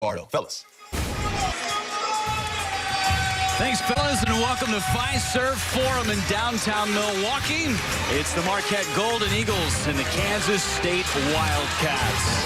Bardo. Fellas. Thanks, fellas, and welcome to Fiserv Forum in downtown Milwaukee. It's the Marquette Golden Eagles and the Kansas State Wildcats.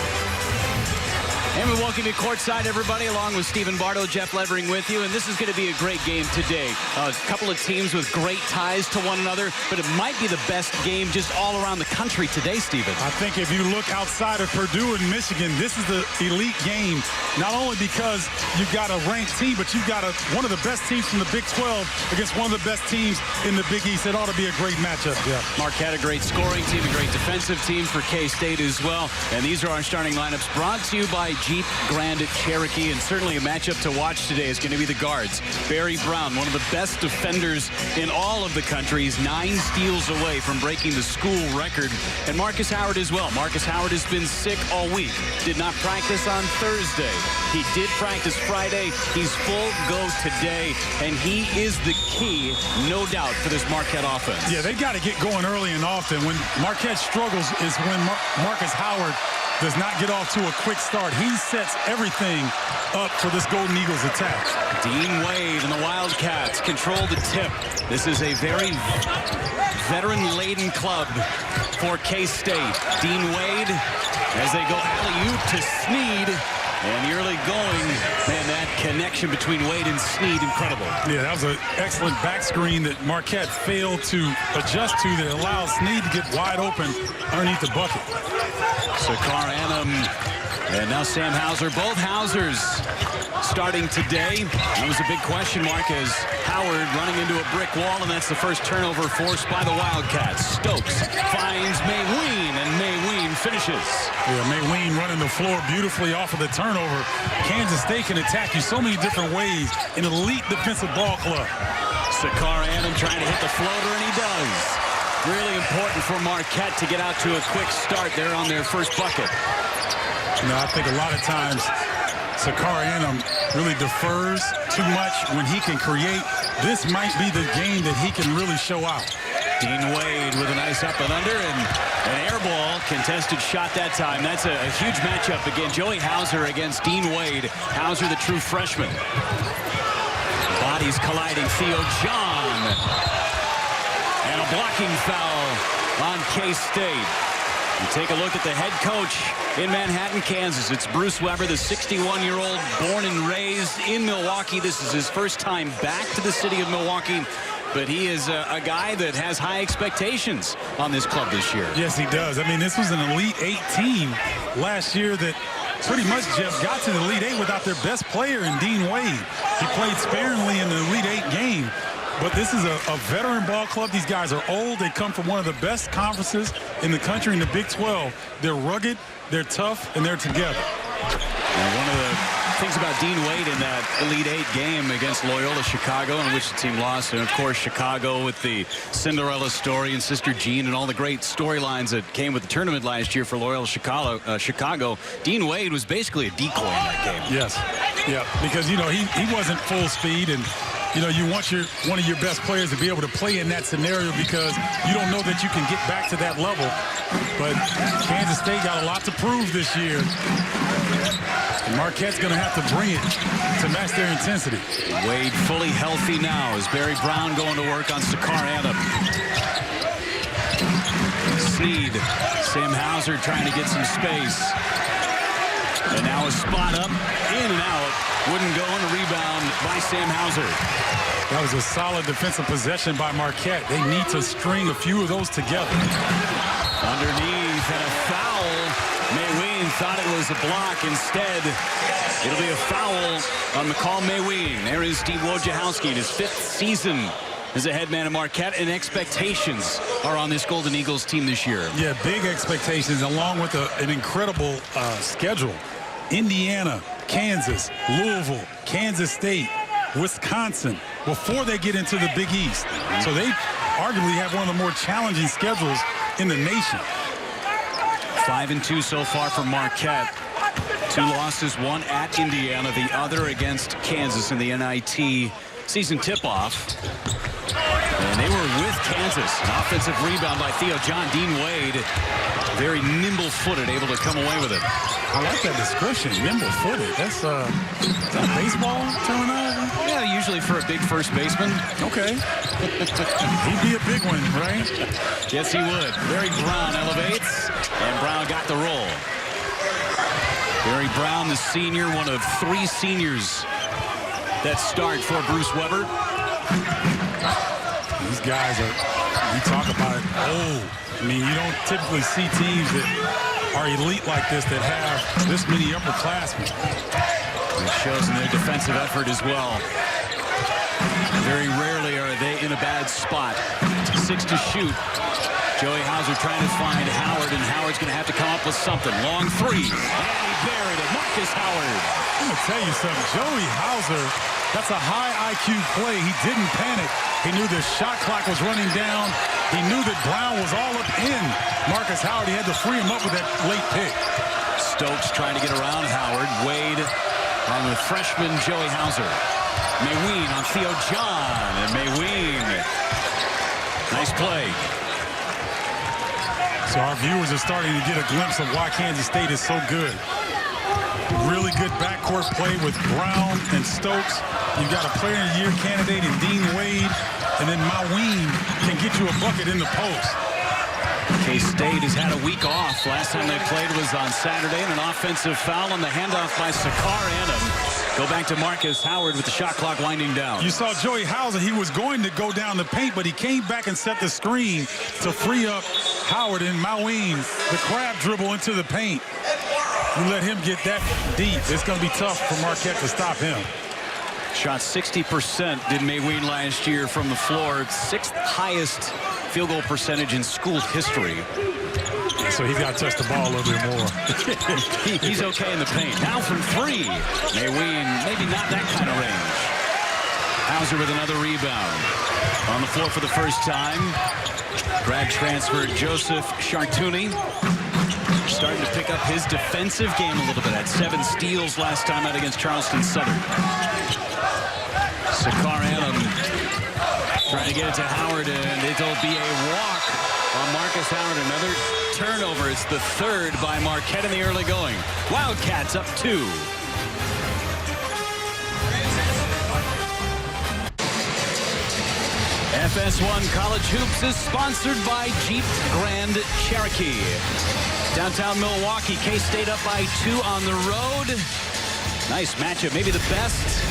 And we welcome you courtside, everybody, along with Stephen Bardo, Jeff Levering with you. And this is going to be a great game today. A couple of teams with great ties to one another, but it might be the best game just all around the country today, Stephen. I think if you look outside of Purdue and Michigan, this is the elite game, not only because you've got a ranked team, but you've got one of the best teams from the Big 12 against one of the best teams in the Big East. It ought to be a great matchup, Jeff. Marquette, a great scoring team, a great defensive team for K-State as well. And these are our starting lineups brought to you by Jeep Grand Cherokee, and certainly a matchup to watch today is going to be the guards. Barry Brown, one of the best defenders in all of the country. He's 9 steals away from breaking the school record. And Marcus Howard as well. Marcus Howard has been sick all week. Did not practice on Thursday. He did practice Friday. He's full go today, and he is the key, no doubt, for this Marquette offense. Yeah, they got to get going early and often. When Marquette struggles is when Marcus Howard does not get off to a quick start. He sets everything up for this Golden Eagles attack. Dean Wade and the Wildcats control the tip. This is a very veteran-laden club for K-State. Dean Wade, as they go alley-oop to Sneed. And the early going, man, that connection between Wade and Sneed, incredible. Yeah, that was an excellent back screen that Marquette failed to adjust to that allows Sneed to get wide open underneath the bucket. Sakar Annam and now Sam Hauser, both Hausers starting today. That was a big question mark as Howard running into a brick wall, and that's the first turnover forced by the Wildcats. Stokes finds Mayween, and Mayween finishes. Yeah, Mayween running the floor beautifully off of the turnover. Kansas State can attack you so many different ways. An elite defensive ball club. Sakar Annam trying to hit the floater, and he does. Really important for Marquette to get out to a quick start there on their first bucket. You know, I think a lot of times Sakar Annam really defers too much when he can create. This might be the game that he can really show out. Dean Wade with a nice up and under, and an air ball, contested shot that time. That's a huge matchup again. Joey Hauser against Dean Wade. Hauser, the true freshman. Bodies colliding. Theo John. And a blocking foul on K-State. You take a look at the head coach in Manhattan, Kansas. It's Bruce Weber, the 61-year-old, born and raised in Milwaukee. This is his first time back to the city of Milwaukee. But he is a guy that has high expectations on this club this year. Yes, he does. I mean, this was an Elite 8 team last year that pretty much, Jeff, got to the Elite 8 without their best player in Dean Wade. He played sparingly in the Elite 8 game. But this is a veteran ball club. These guys are old. They come from one of the best conferences in the country in the Big 12. They're rugged, they're tough, and they're together. And one of the things about Dean Wade in that Elite 8 game against Loyola Chicago, in which the team lost, and of course Chicago with the Cinderella story and Sister Jean and all the great storylines that came with the tournament last year for Loyola Chicago, Dean Wade was basically a decoy in that game. Yes, yeah, because, you know, he wasn't full speed, and you know, you want one of your best players to be able to play in that scenario because you don't know that you can get back to that level. But Kansas State got a lot to prove this year. And Marquette's going to have to bring it to match their intensity. Wade fully healthy now as Barry Brown going to work on Sakar Annam. Sneed, Sam Hauser trying to get some space. And now a spot up, in and out. Wouldn't go on a rebound by Sam Hauser. That was a solid defensive possession by Marquette. They need to string a few of those together. Underneath and a foul. Mayween thought it was a block. Instead, it'll be a foul on McCall Mayween. There is Steve Wojciechowski in his 5th season as a head man of Marquette, and expectations are on this Golden Eagles team this year. Yeah, big expectations along with an incredible schedule. Indiana, Kansas, Louisville, Kansas State, Wisconsin, before they get into the Big East. So they arguably have one of the more challenging schedules in the nation. 5-2 so far for Marquette. 2 losses, one at Indiana, the other against Kansas in the NIT season tip-off. And they were with Kansas. An offensive rebound by Theo John. Dean Wade, very nimble-footed, able to come away with it. I like that description, nimble-footed. That's is that baseball terminology? Yeah, usually for a big first baseman. Okay. He'd be a big one, right? Yes, he would. Barry Brown elevates, and Brown got the roll. Barry Brown, the senior, one of 3 seniors that start for Bruce Weber. These guys are, you talk about it, I mean, you don't typically see teams that are elite like this that have this many upperclassmen. It shows in their defensive effort as well. Very rarely are they in a bad spot. 6 to shoot. Joey Hauser trying to find Howard, and Howard's going to have to come up with something. Long 3. And he buried it. Marcus Howard. I'm going to tell you something. Joey Hauser, that's a high IQ play. He didn't panic. He knew the shot clock was running down. He knew that Brown was all up in Marcus Howard. He had to free him up with that late pick. Stokes trying to get around Howard. Wade on the freshman Joey Hauser. Mayween on Theo John. And Mayween. Nice play. So our viewers are starting to get a glimpse of why Kansas State is so good. Really good backcourt play with Brown and Stokes. You've got a player of the year candidate in Dean Wade, and then Mayween can get you a bucket in the post. K-State has had a week off. Last time they played was on Saturday, and an offensive foul on the handoff by Sakar Annam. Go back to Marcus Howard with the shot clock winding down. You saw Joey Hauser. He was going to go down the paint, but he came back and set the screen to free up Howard, and Mayween, the crab dribble into the paint. You let him get that deep. It's going to be tough for Marquette to stop him. Shot 60% did Mayween last year from the floor. 6th highest field goal percentage in school history. So he's got to touch the ball a little bit more. He's okay in the paint. Now from 3. Mayween, maybe not that kind of range. Hauser with another rebound. On the floor for the first time. Grad transfer Joseph Chartouni. Starting to pick up his defensive game a little bit. Had 7 steals last time out against Charleston Southern. Sakar Annam trying to get it to Howard, and it'll be a walk on Marcus Howard. Another turnover. It's the 3rd by Marquette in the early going. Wildcats up 2. FS1 College Hoops is sponsored by Jeep Grand Cherokee. Downtown Milwaukee, K-State up by 2 on the road. Nice matchup, maybe the best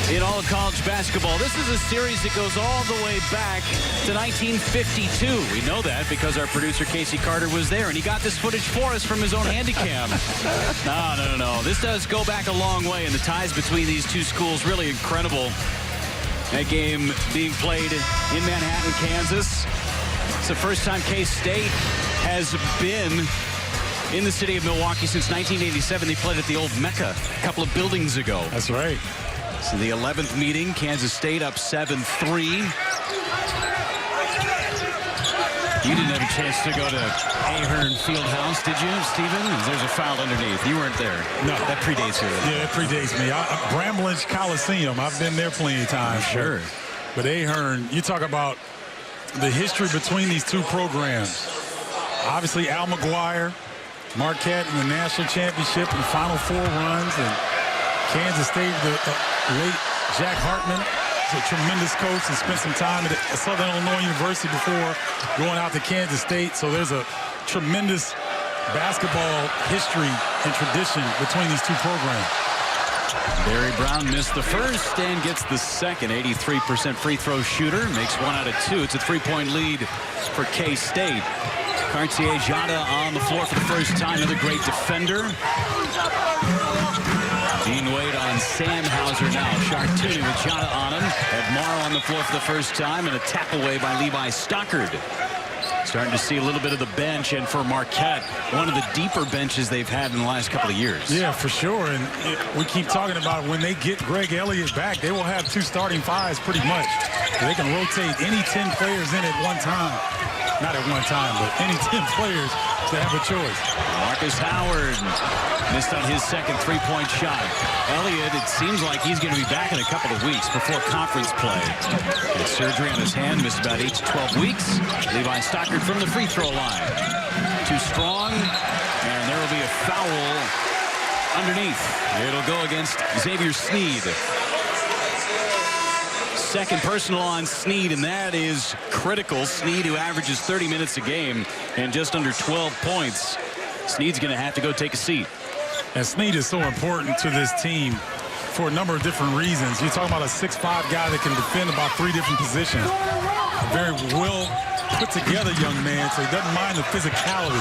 in all of college basketball. This is a series that goes all the way back to 1952. We know that because our producer Casey Carter was there, and he got this footage for us from his own handycam. No. This does go back a long way, and the ties between these two schools really incredible. That game being played in Manhattan, Kansas. It's the first time K-State has been in the city of Milwaukee since 1987. They played at the old Mecca a couple of buildings ago. That's right. So the 11th meeting, Kansas State up 7-3. You didn't have a chance to go to Ahern Fieldhouse, did you, Stephen? There's a foul underneath. You weren't there. No. That predates you. Yeah, it predates me. Bramlage Coliseum. I've been there plenty of times. Sure. But Ahern, you talk about the history between these two programs. Obviously, Al McGuire, Marquette in the national championship and Final Four runs, and Kansas State, the late Jack Hartman, is a tremendous coach and spent some time at Southern Illinois University before going out to Kansas State. So there's a tremendous basketball history and tradition between these two programs. Barry Brown missed the first and gets the second. 83% free throw shooter, makes 1 out of 2. It's a 3-point lead for K-State. Cartier-Jada on the floor for the first time. Another great defender. Dean Wade on Sam Hauser now. Chartouni with Jada on him. Had Morrow on the floor for the first time, and a tap away by Levi Stockard. Starting to see a little bit of the bench, and for Marquette, one of the deeper benches they've had in the last couple of years. Yeah, for sure. And we keep talking about when they get Greg Elliott back, they will have 2 starting 5s pretty much. They can rotate any 10 players in at one time. Not at one time, but any 10 players to have a choice. Marcus Howard missed on his second three-point shot. Elliott, it seems like he's going to be back in a couple of weeks before conference play. Had surgery on his hand, missed about 8 to 12 weeks. Levi Stockard from the free throw line. Too strong, and there will be a foul underneath. It'll go against Xavier Sneed. Second personal on Sneed, and that is critical. Sneed, who averages 30 minutes a game and just under 12 points. Sneed's going to have to go take a seat. And Sneed is so important to this team for a number of different reasons. You're talking about a 6'5" guy that can defend about 3 different positions. A very well put together young man, so he doesn't mind the physicality.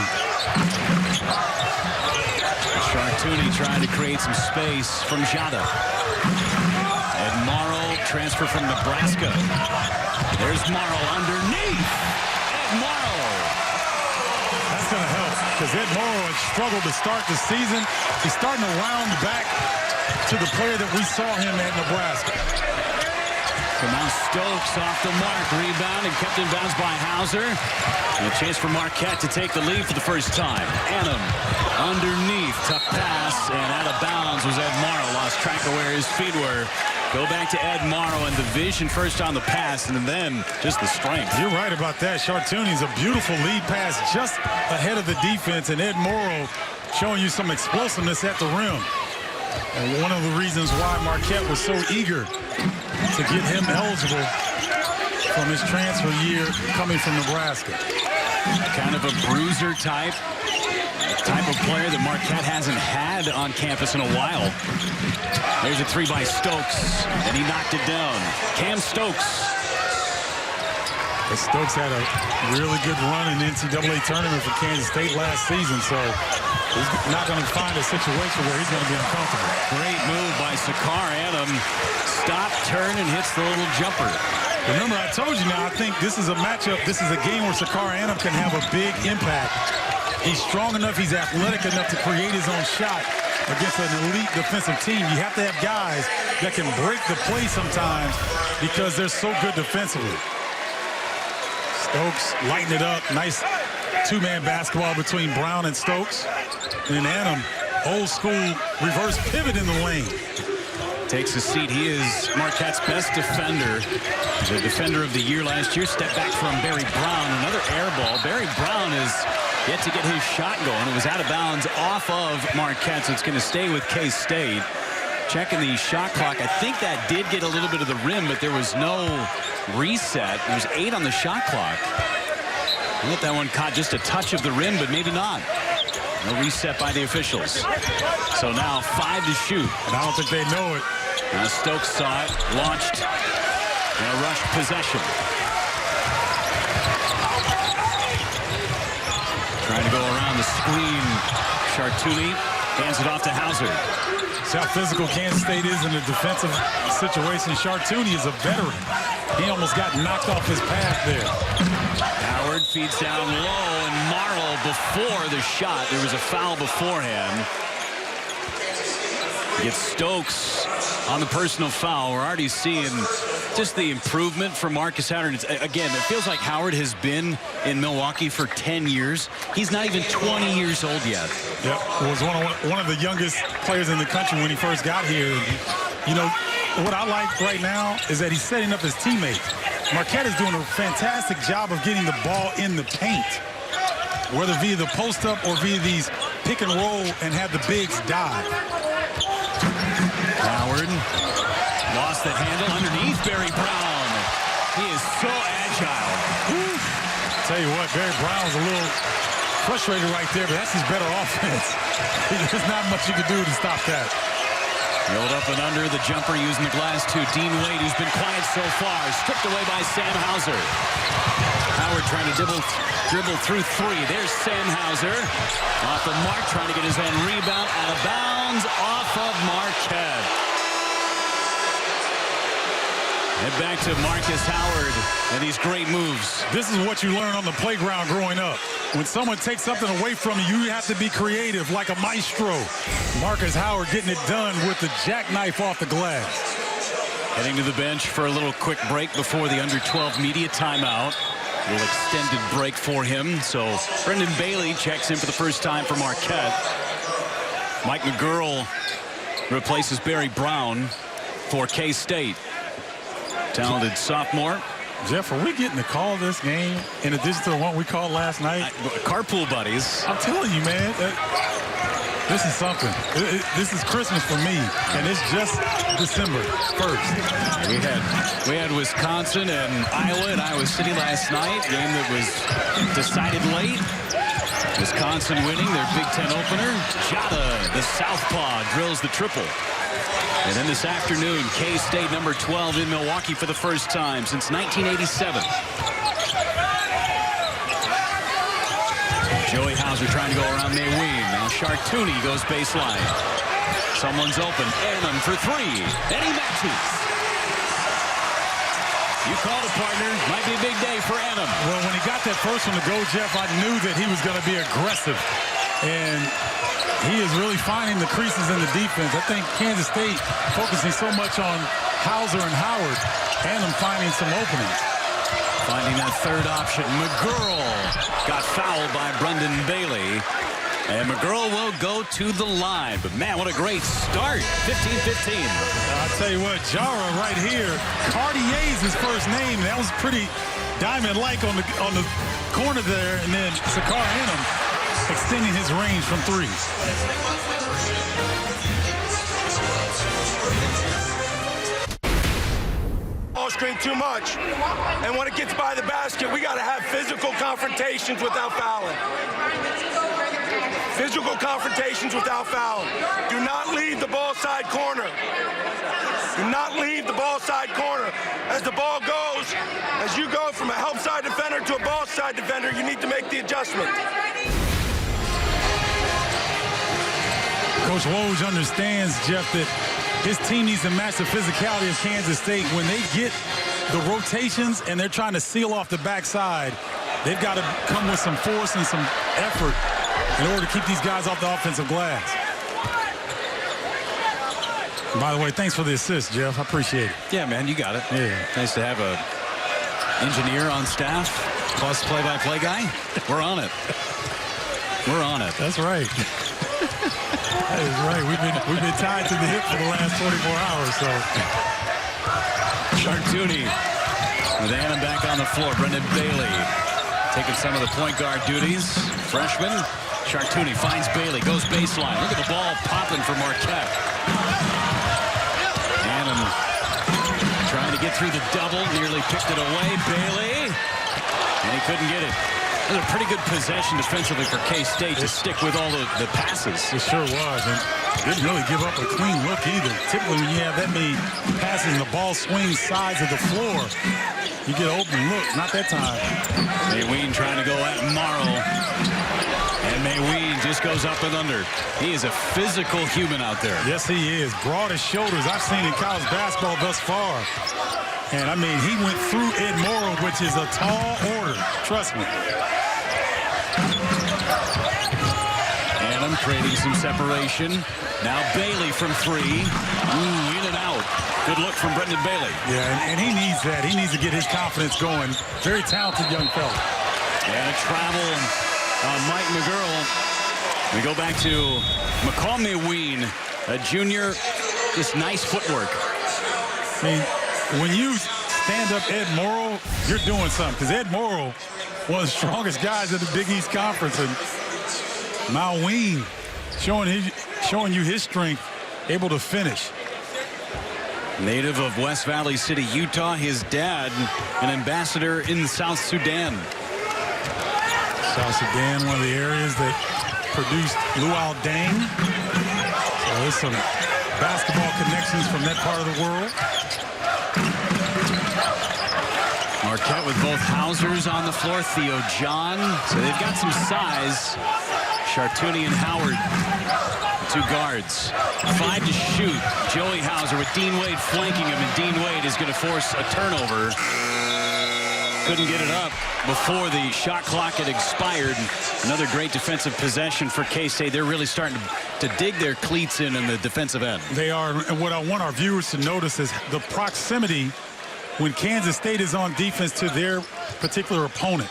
Chartouni trying to create some space from Jada. Ed Morrow, transfer from Nebraska. There's Morrow underneath. Ed Morrow. That's going to help because Ed Morrow had struggled to start the season. He's starting to round back to the player that we saw him at Nebraska. So now Stokes off the mark, rebound and kept in bounds by Hauser. And a chance for Marquette to take the lead for the first time. Annam underneath, tough pass, and out of bounds was Ed Morrow. Lost track of where his feet were. Go back to Ed Morrow and the vision first on the pass, and then just the strength. You're right about that. Chartouni's a beautiful lead pass just ahead of the defense, and Ed Morrow showing you some explosiveness at the rim. And one of the reasons why Marquette was so eager to get him eligible from his transfer year coming from Nebraska. Kind of a bruiser type of player that Marquette hasn't had on campus in a while. There's a three by Stokes, and he knocked it down. Cam Stokes. Stokes had a really good run in the NCAA tournament for Kansas State last season, so he's not going to find a situation where he's going to be uncomfortable. Great move by Sakar Adam. Stop, turn, and hits the little jumper. Remember, I told you now, I think this is a matchup. This is a game where Sakar Adam can have a big impact. He's strong enough, he's athletic enough to create his own shot against an elite defensive team. You have to have guys that can break the play sometimes because they're so good defensively. Stokes lighten it up. Nice two-man basketball between Brown and Stokes. And then Adam, old school reverse pivot in the lane. Takes a seat. He is Marquette's best defender. The defender of the year last year. Step back from Barry Brown. Another air ball. Barry Brown is yet to get his shot going. It was out of bounds off of Marquette, so it's going to stay with K-State. Checking the shot clock. I think that did get a little bit of the rim, but there was no reset. There was 8 on the shot clock. I thought that one caught just a touch of the rim, but maybe not. No reset by the officials. So now 5 to shoot. And I don't think they know it. Now Stokes saw it, launched, and a rush possession. Trying to go around the screen. Chartouni hands it off to Hauser. See how physical Kansas State is in a defensive situation. Chartouni is a veteran. He almost got knocked off his path there. Howard feeds down low, and Morrow before the shot. There was a foul beforehand. Gets Stokes on the personal foul. We're already seeing just the improvement from Marcus Howard. Again, it feels like Howard has been in Milwaukee for 10 years. He's not even 20 years old yet. Yep, was one of the youngest players in the country when he first got here. You know, what I like right now is that he's setting up his teammates. Marquette is doing a fantastic job of getting the ball in the paint, whether via the post-up or via these pick and roll and have the bigs dive. Howard lost the handle underneath Barry Brown. He is so agile. Woo. Tell you what, Barry Brown's a little frustrated right there, but that's his better offense. There's not much you can do to stop that. Rolled up and under the jumper using the glass to Dean Wade, who's been quiet so far. Stripped away by Sam Hauser. Howard trying to dribble through 3. There's Sam Hauser. Off the mark, trying to get his own rebound. Out of bounds, off of Marquette. Head back to Marcus Howard and these great moves. This is what you learn on the playground growing up. When someone takes something away from you, you have to be creative like a maestro. Marcus Howard getting it done with the jackknife off the glass. Heading to the bench for a little quick break before the under-12 media timeout. A little extended break for him. So Brendan Bailey checks in for the first time for Marquette. Mike McGurl replaces Barry Brown for K-State. Talented sophomore. Jeff, are we getting to call this game in addition to the one we called last night? Carpool buddies. I'm telling you, man. This is something. This is Christmas for me, and it's just December 1st. We had Wisconsin and Iowa City last night, game that was decided late. Wisconsin winning their Big Ten opener. Jada, the southpaw, drills the triple. And then this afternoon, K-State number 12 in Milwaukee for the first time since 1987. Joey Hauser trying to go around Mayween. Now Chartouni goes baseline. Someone's open. Annam for three. And he matches. You called it, partner. Might be a big day for Annam. Well, when he got that first one to go, Jeff, I knew that he was going to be aggressive. And he is really finding the creases in the defense. I think Kansas State focusing so much on Hauser and Howard. Annam finding some openings. Finding that third option. McGurl got fouled by Brendan Bailey. And McGurl will go to the line. But, man, what a great start. 15-15. I'll tell you what, Jara right here. Cartier's his first name. That was pretty diamond-like on the corner there. And then Sakar Annam extending his range from three. Screen too much, and when it gets by the basket, we got to have physical confrontations without fouling. Physical confrontations without fouling. Do not leave the ball side corner. Do not leave the ball side corner. As the ball goes, as you go from a help side defender to a ball side defender, you need to make the adjustment. Coach Woj understands, Jeff, that his team needs to match the physicality of Kansas State. When they get the rotations and they're trying to seal off the backside, they've got to come with some force and some effort in order to keep these guys off the offensive glass. And by the way, thanks for the assist, Jeff. I appreciate it. Yeah, man, you got it. Yeah. Nice to have a engineer on staff, plus play-by-play guy. We're on it. We're on it. That's right. That is right. We've been tied to the hip for the last 24 hours. So Chartouni with Annam back on the floor. Brendan Bailey taking some of the point guard duties. Freshman. Chartouni finds Bailey, goes baseline. Look at the ball popping for Marquette. Annam trying to get through the double, nearly picked it away. Bailey, and he couldn't get it. It was a pretty good possession defensively for K-State to stick with all the passes. It sure was, and didn't really give up a clean look either. Typically, when you have that many passes and the ball swings sides of the floor, you get an open look. Not that time. Mayween trying to go at Morrow. And Mayween just goes up and under. He is a physical human out there. Yes, he is. Broadest shoulders I've seen in college basketball thus far. And, I mean, he went through Ed Morrow, which is a tall order. Trust me. Annam creating some separation. Now Bailey from three. Ooh, in and out. Good look from Brendan Bailey. Yeah, and he needs that. He needs to get his confidence going. Very talented young fella. And a travel on Mike McGurl. We go back to McCall Mayween, a junior. Just nice footwork. I mean, when you stand up Ed Morrow, you're doing something. Because Ed Morrow, one of the strongest guys in the Big East Conference. And Mayween showing you his strength, able to finish. Native of West Valley City, Utah. His dad, an ambassador in South Sudan. South Sudan, one of the areas that produced Luol Deng. So there's some basketball connections from that part of the world. Marquette with both Hausers on the floor. Theo John. So they've got some size. Chartouni and Howard, two guards. 5 to shoot. Joey Hauser with Dean Wade flanking him, and Dean Wade is going to force a turnover. Couldn't get it up before the shot clock had expired. Another great defensive possession for K-State. They're really starting to to dig their cleats in the defensive end. They are, and what I want our viewers to notice is the proximity when Kansas State is on defense to their particular opponent.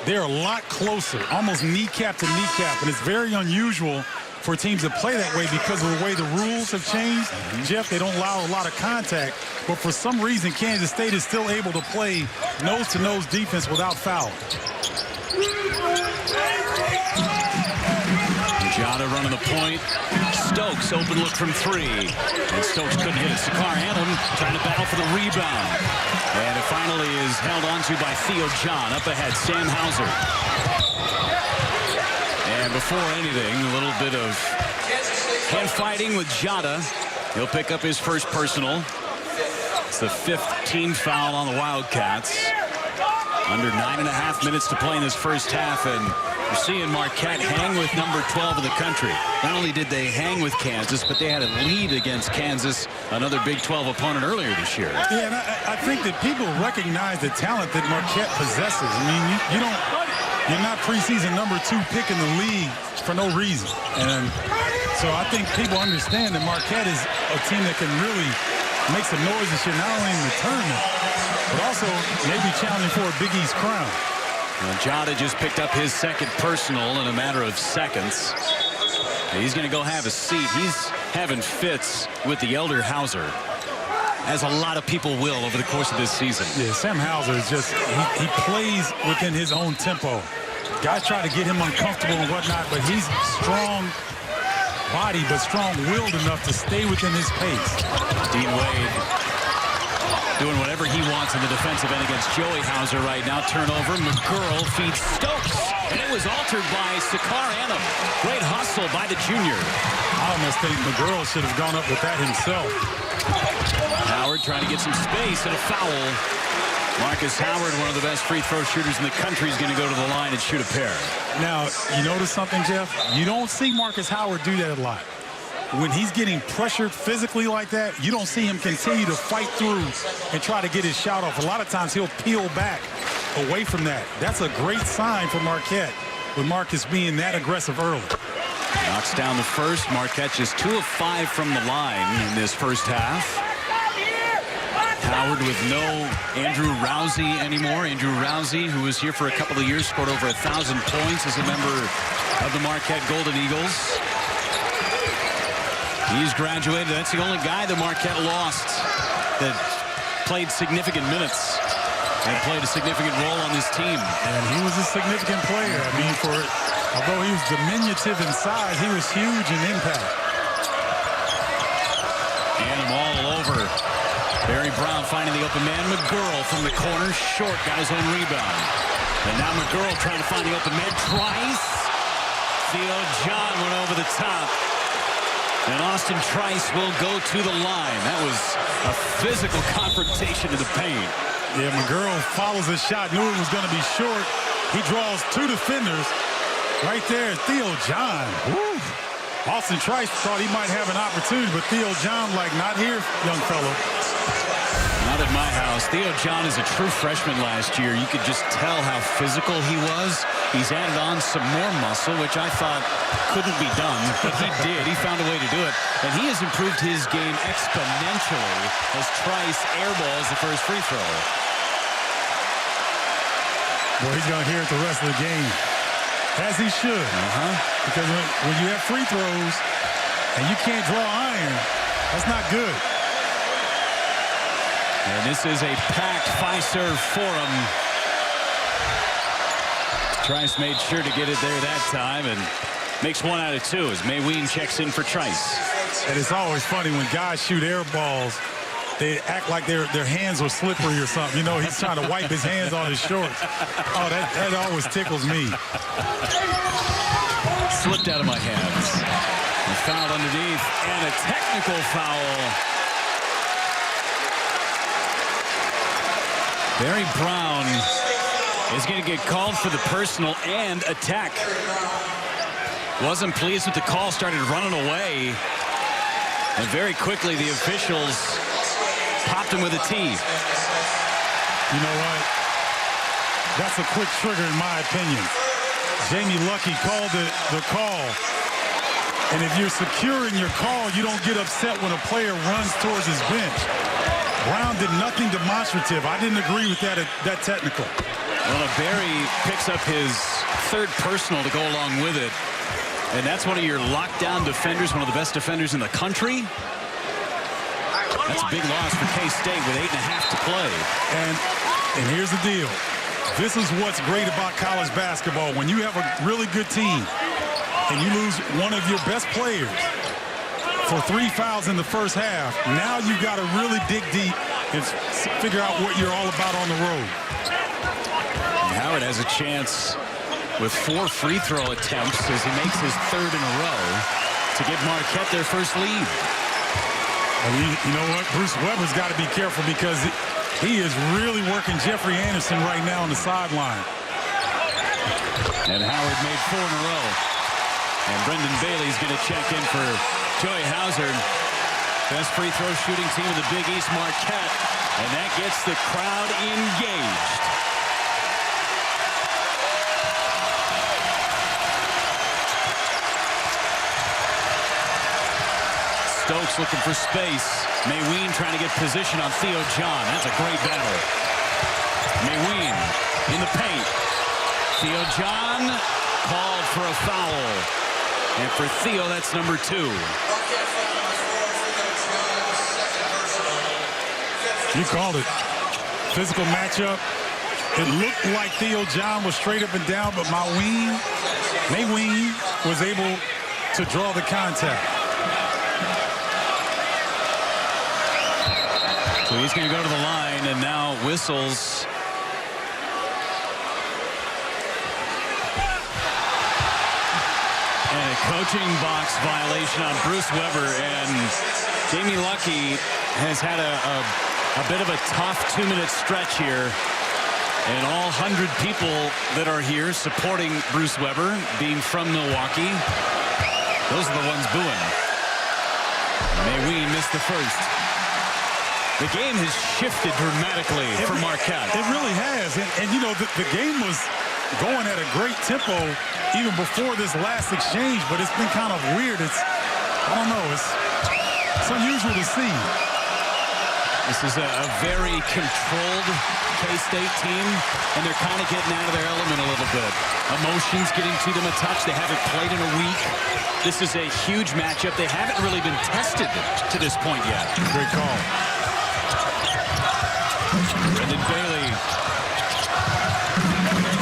They're a lot closer, almost kneecap to kneecap, and it's very unusual for teams to play that way because of the way the rules have changed. Jeff, they don't allow a lot of contact, but for some reason, Kansas State is still able to play nose-to-nose defense without foul. Jada running the point. Stokes open look from 3. And Stokes couldn't hit it. Sakar Hanlon trying to battle for the rebound. And it finally is held onto by Theo John. Up ahead, Sam Hauser. And before anything, a little bit of hand fighting with Jada. He'll pick up his first personal. It's the 5th team foul on the Wildcats. Under 9.5 minutes to play in this first half, and we're seeing Marquette hang with number 12 of the country. Not only did they hang with Kansas, but they had a lead against Kansas, another Big 12 opponent earlier this year. Yeah, and I think that people recognize the talent that Marquette possesses. I mean, you're not preseason number 2 pick in the league for no reason. And so I think people understand that Marquette is a team that can really make some noise this year, not only in the tournament, but also maybe challenging for a Big East crown. Well, Jada just picked up his second personal in a matter of seconds. He's going to go have a seat. He's having fits with the elder Hauser, as a lot of people will over the course of this season. Yeah, Sam Hauser is just, he plays within his own tempo. Guys try to get him uncomfortable and whatnot, but he's strong body, but strong-willed enough to stay within his pace. Dean Wade doing whatever he wants in the defensive end against Joey Hauser right now. Turnover. McGurl feeds Stokes, and it was altered by Sakar Hanlon. Great hustle by the junior. I almost think McGurl should have gone up with that himself. Howard trying to get some space and a foul. Marcus Howard, one of the best free throw shooters in the country, is going to go to the line and shoot a pair. Now, you notice something, Jeff? You don't see Marcus Howard do that a lot. When he's getting pressured physically like that, you don't see him continue to fight through and try to get his shot off. A lot of times he'll peel back away from that. That's a great sign for Marquette, with Marcus being that aggressive early. Knocks down the first. Marquette just 2 of 5 from the line in this first half. Howard with no Andrew Rousey anymore. Andrew Rousey, who was here for a couple of years, scored over 1,000 points as a member of the Marquette Golden Eagles. He's graduated. That's the only guy that Marquette lost that played significant minutes and played a significant role on this team. And he was a significant player. I mean, although he was diminutive in size, he was huge in impact. And him all over. Barry Brown finding the open man. McGurl from the corner. Short got his own rebound. And now McGurl trying to find the open man. Trice. Theo John went over the top. And Austin Trice will go to the line. That was a physical confrontation in the paint. Yeah, McGurl follows his shot. Knew it was going to be short. He draws 2 defenders. Right there, Theo John. Woo. Austin Trice thought he might have an opportunity, but Theo John, like, not here, young fellow. Not at my house. Theo John is a true freshman last year. You could just tell how physical he was. He's added on some more muscle, which I thought couldn't be done, but he did. He found a way to do it. And he has improved his game exponentially as Trice airballs the first free throw. Boy, he's going to hear it the rest of the game. As he should. Because when you have free throws and you can't draw iron, that's not good. And this is a packed Fiserv Forum. Trice made sure to get it there that time and makes 1 out of 2 as Mayween checks in for Trice. And it's always funny when guys shoot air balls, they act like their hands are slippery or something. You know, he's trying to wipe his hands on his shorts. Oh, that always tickles me. Slipped out of my hands. And fouled underneath, and a technical foul. Barry Brown is going to get called for the personal and attack. Wasn't pleased with the call, started running away. And very quickly the officials popped him with a tee. You know what? That's a quick trigger in my opinion. Jamie Luckey called the call. And if you're secure in your call, you don't get upset when a player runs towards his bench. Brown did nothing demonstrative. I didn't agree with that technical. Well, if Barry picks up his third personal to go along with it, and that's one of your lockdown defenders, one of the best defenders in the country. That's a big loss for K-State with 8.5 to play. And here's the deal. This is what's great about college basketball. When you have a really good team and you lose one of your best players for 3 fouls in the first half, now you've got to really dig deep and figure out what you're all about on the road. And Howard has a chance with 4 free throw attempts as he makes his third in a row to give Marquette their first lead. And you know what? Bruce Weber's got to be careful because he is really working Jeffrey Anderson right now on the sideline. And Howard made 4 in a row. And Brendan Bailey's going to check in for Joey Hauser. Best free throw shooting team in the Big East, Marquette. And that gets the crowd engaged. Stokes looking for space. Mayween trying to get position on Theo John. That's a great battle. Mayween in the paint. Theo John called for a foul. And for Theo, that's number 2. You called it. Physical matchup. It looked like Theo John was straight up and down, but Mayween was able to draw the contact. So he's going to go to the line and now whistles. And a coaching box violation on Bruce Weber. And Jamie Luckey has had a bit of a tough 2-minute stretch here. And all 100 people that are here supporting Bruce Weber, being from Milwaukee, those are the ones booing. Mayween missed the first. The game has shifted dramatically for Marquette. It really has. And you know, the game was going at a great tempo even before this last exchange, but it's been kind of weird. I don't know, it's unusual to see. This is a very controlled K-State team, and they're kind of getting out of their element a little bit. Emotions getting to them a touch. They haven't played in a week. This is a huge matchup. They haven't really been tested to this point yet. Great call. Brendan Bailey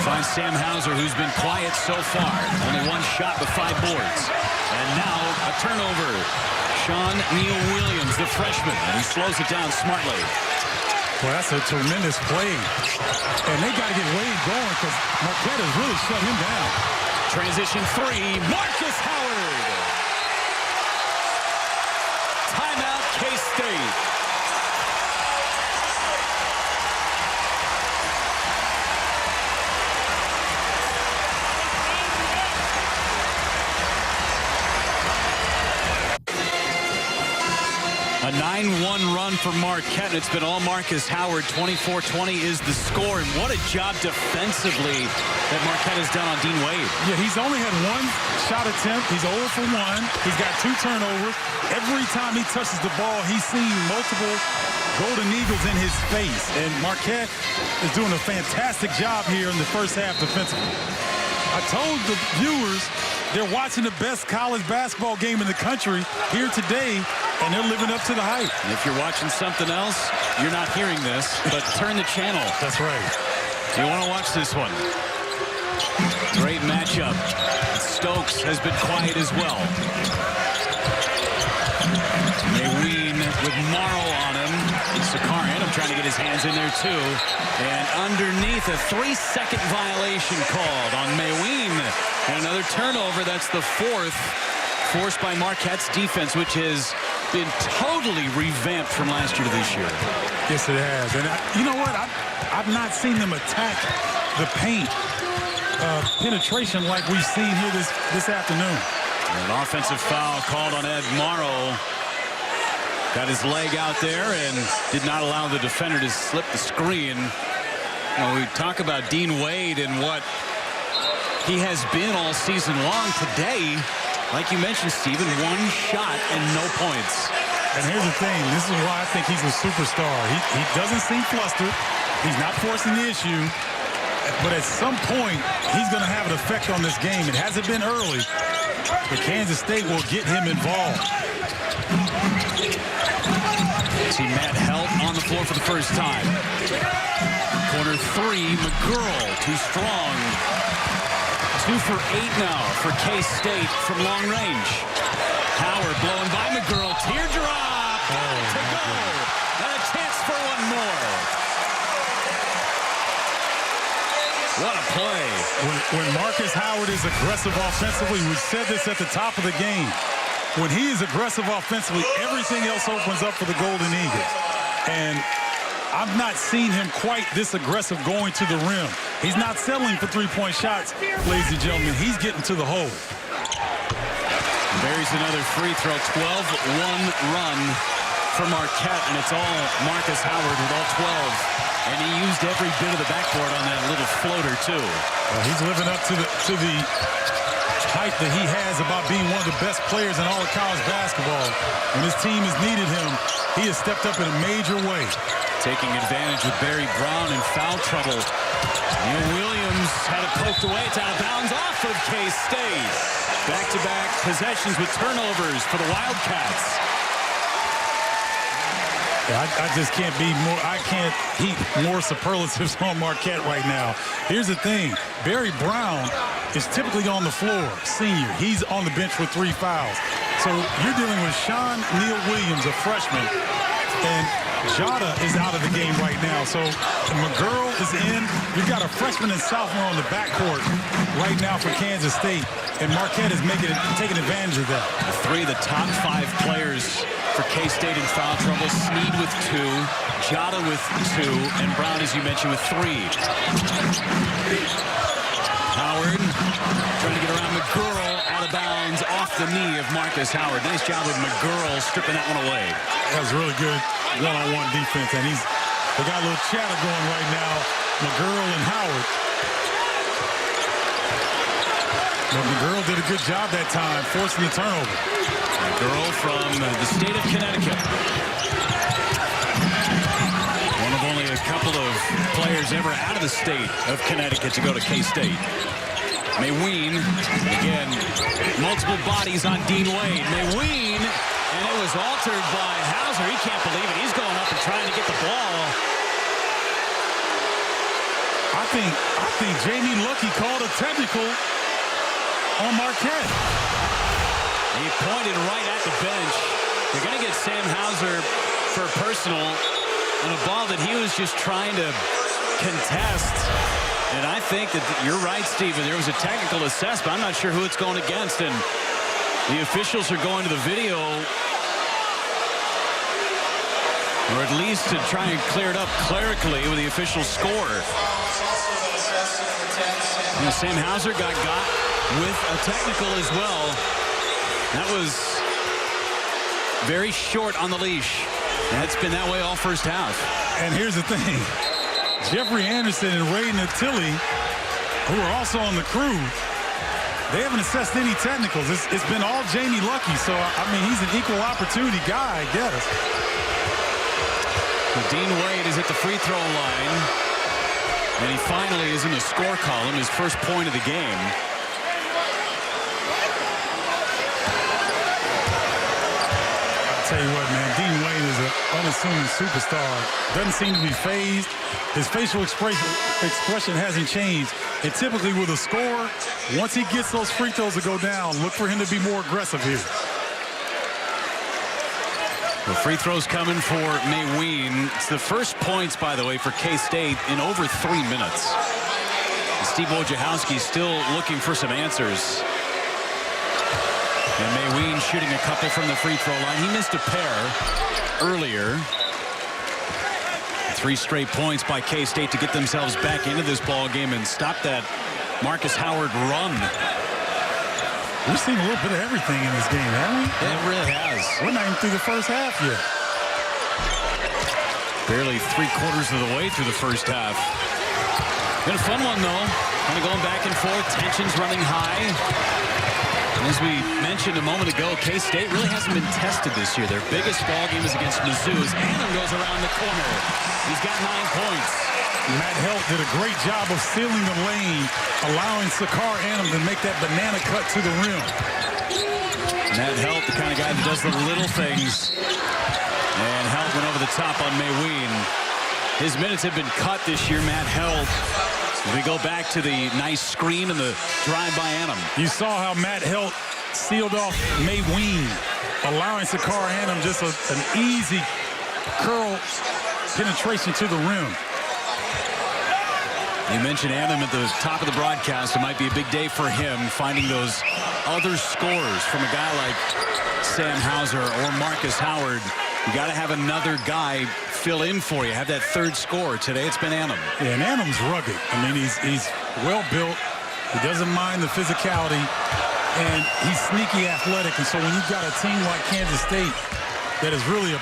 finds Sam Hauser, who's been quiet so far. Only 1 shot with 5 boards. And now a turnover. Sean Neal Williams, the freshman, and he slows it down smartly. Well, that's a tremendous play. And they got to get Wade going because Marquette has really shut him down. Transition 3, Marcus Howard. Timeout, K-State. A 9-1 run for Marquette. It's been all Marcus Howard. 24-20 is the score. And what a job defensively that Marquette has done on Dean Wade. Yeah, he's only had 1 shot attempt. He's 0 for 1. He's got 2 turnovers. Every time he touches the ball, he's seen multiple Golden Eagles in his face. And Marquette is doing a fantastic job here in the first half defensively. I told the viewers they're watching the best college basketball game in the country here today, and they're living up to the hype. And if you're watching something else, you're not hearing this, but turn the channel. That's right. You want to watch this one. Great matchup. Stokes has been quiet as well. Mayween with Morrow on him. Sakarian, I'm trying to get his hands in there too. And underneath, a 3-second violation called on Mayween. And another turnover. That's the 4th forced by Marquette's defense, which has been totally revamped from last year to this year. Yes, it has. And you know what? I've not seen them attack the paint penetration like we've seen here this afternoon. An offensive foul called on Ed Morrow. Got his leg out there and did not allow the defender to slip the screen. You know, we talk about Dean Wade and what he has been all season long. Today, Like you mentioned, Steven, one shot and no points. And here's the thing. This is why I think he's a superstar. He doesn't seem flustered. He's not forcing the issue. But at some point, he's going to have an effect on this game. It hasn't been early, but Kansas State will get him involved. See Matt Helt on the floor for the first time. Corner 3, McGurl, too strong. 2 for 8 now for K-State from long range. Howard blowing by McGurl. Teardrop to go. And a chance for one more. What a play. When Marcus Howard is aggressive offensively, we said this at the top of the game. When he is aggressive offensively, everything else opens up for the Golden Eagles. And I've not seen him quite this aggressive going to the rim. He's not settling for three-point shots, ladies and gentlemen. He's getting to the hole. There's another free throw. 12-1 run for Marquette, and it's all Marcus Howard with all 12. And he used every bit of the backboard on that little floater, too. Well, he's living up to the hype that he has about being one of the best players in all of college basketball. When his team has needed him, he has stepped up in a major way. Taking advantage with Barry Brown in foul trouble. Neil Williams had it poked away. It's out of bounds off of K-State. Back-to-back possessions with turnovers for the Wildcats. Yeah, I just can't be more. I can't heap more superlatives on Marquette right now. Here's the thing: Barry Brown is typically on the floor, senior. He's on the bench with 3 fouls. So you're dealing with Sean Neil Williams, a freshman, and Jada is out of the game right now. So McGurl is in. You've got a freshman and sophomore on the backcourt right now for Kansas State, and Marquette is taking advantage of that. 3 of the top 5 players for K-State in foul trouble. Sneed with 2, Jada with 2, and Brown, as you mentioned, with 3. Howard trying to get around McGurl, out of bounds, off the knee of Marcus Howard. Nice job with McGurl stripping that one away. That was really good one-on-one defense, and they got a little chatter going right now, McGurl and Howard. But McGurl did a good job that time, forcing the turnover. McGurl from the state of Connecticut. One of only a couple of players ever out of the state of Connecticut to go to K-State. Mayween, again, multiple bodies on Dean Wade. Mayween, and it was altered by Hauser. He can't believe it. He's going up and trying to get the ball. I think Jamie Luckey called a technical on Marquette. He pointed right at the bench. They're going to get Sam Hauser for a personal on a ball that he was just trying to contest. And I think that you're right, Steven. There was a technical assessment. I'm not sure who it's going against. And the officials are going to the video, or at least to try and clear it up clerically with the official score. And Sam Hauser got with a technical as well. That was very short on the leash. That's been that way all first half. And here's the thing. Jeffrey Anderson and Ray Natili, who are also on the crew, they haven't assessed any technicals. It's been all Jamie Luckey. So, I mean, he's an equal opportunity guy, I guess. Dean Wade is at the free throw line. And he finally is in the score column, his first point of the game. Tell you what, man, Dean Wade is an unassuming superstar. Doesn't seem to be phased. His facial expression hasn't changed. And typically with a score, once he gets those free throws to go down, look for him to be more aggressive here. The free throws coming for Mayween. It's the first points, by the way, for K-State in over 3 minutes. Steve Wojciechowski still looking for some answers. And Mayween shooting a couple from the free throw line. He missed a pair earlier. 3 straight points by K-State to get themselves back into this ball game and stop that Marcus Howard run. We've seen a little bit of everything in this game, haven't we? It really has. We're not even through the first half yet. Barely 3/4 of the way through the first half. Been a fun one, though. Kind of going back and forth. Tensions running high. As we mentioned a moment ago, K-State really hasn't been tested this year. Their biggest ball game is against Mizzou. As Annam goes around the corner. He's got 9 points. Matt Helt did a great job of sealing the lane, allowing Sakar Annam to make that banana cut to the rim. Matt Helt, the kind of guy that does the little things. And Helt went over the top on Mayween. His minutes have been cut this year, Matt Helt. We go back to the nice screen and the drive by Annam. You saw how Matt Helt sealed off Mayween, allowing Sakar Annam just an easy curl penetration to the rim. You mentioned Annam at the top of the broadcast. It might be a big day for him, finding those other scores from a guy like Sam Hauser or Marcus Howard. You got to have another guy fill in for you. Have that third score. Today it's been Annam. Yeah, and Annam's rugged. I mean, he's well built. He doesn't mind the physicality, and he's sneaky athletic. And so when you've got a team like Kansas State that is really a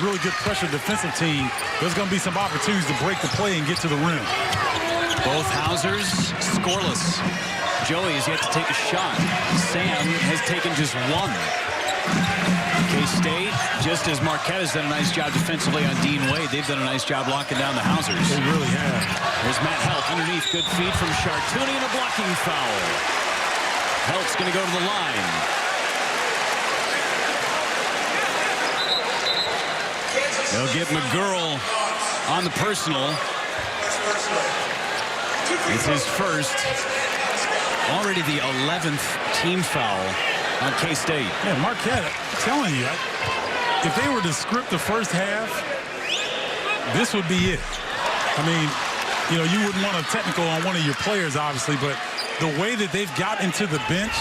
really good pressure defensive team, there's going to be some opportunities to break the play and get to the rim. Both Hausers scoreless. Joey has yet to take a shot. Sam has taken just one. K-State, just as Marquette has done a nice job defensively on Dean Wade, they've done a nice job locking down the Hausers. They really have. There's Matt Helt underneath. Good feed from Chartouni and a blocking foul. Helt's going to go to the line. They'll get McGurl on the personal. It's his first. Already the 11th team foul on K-State. Yeah, Marquette, I'm telling you, if they were to script the first half, this would be it. I mean, you know, you wouldn't want a technical on one of your players, obviously, but the way that they've got into the bench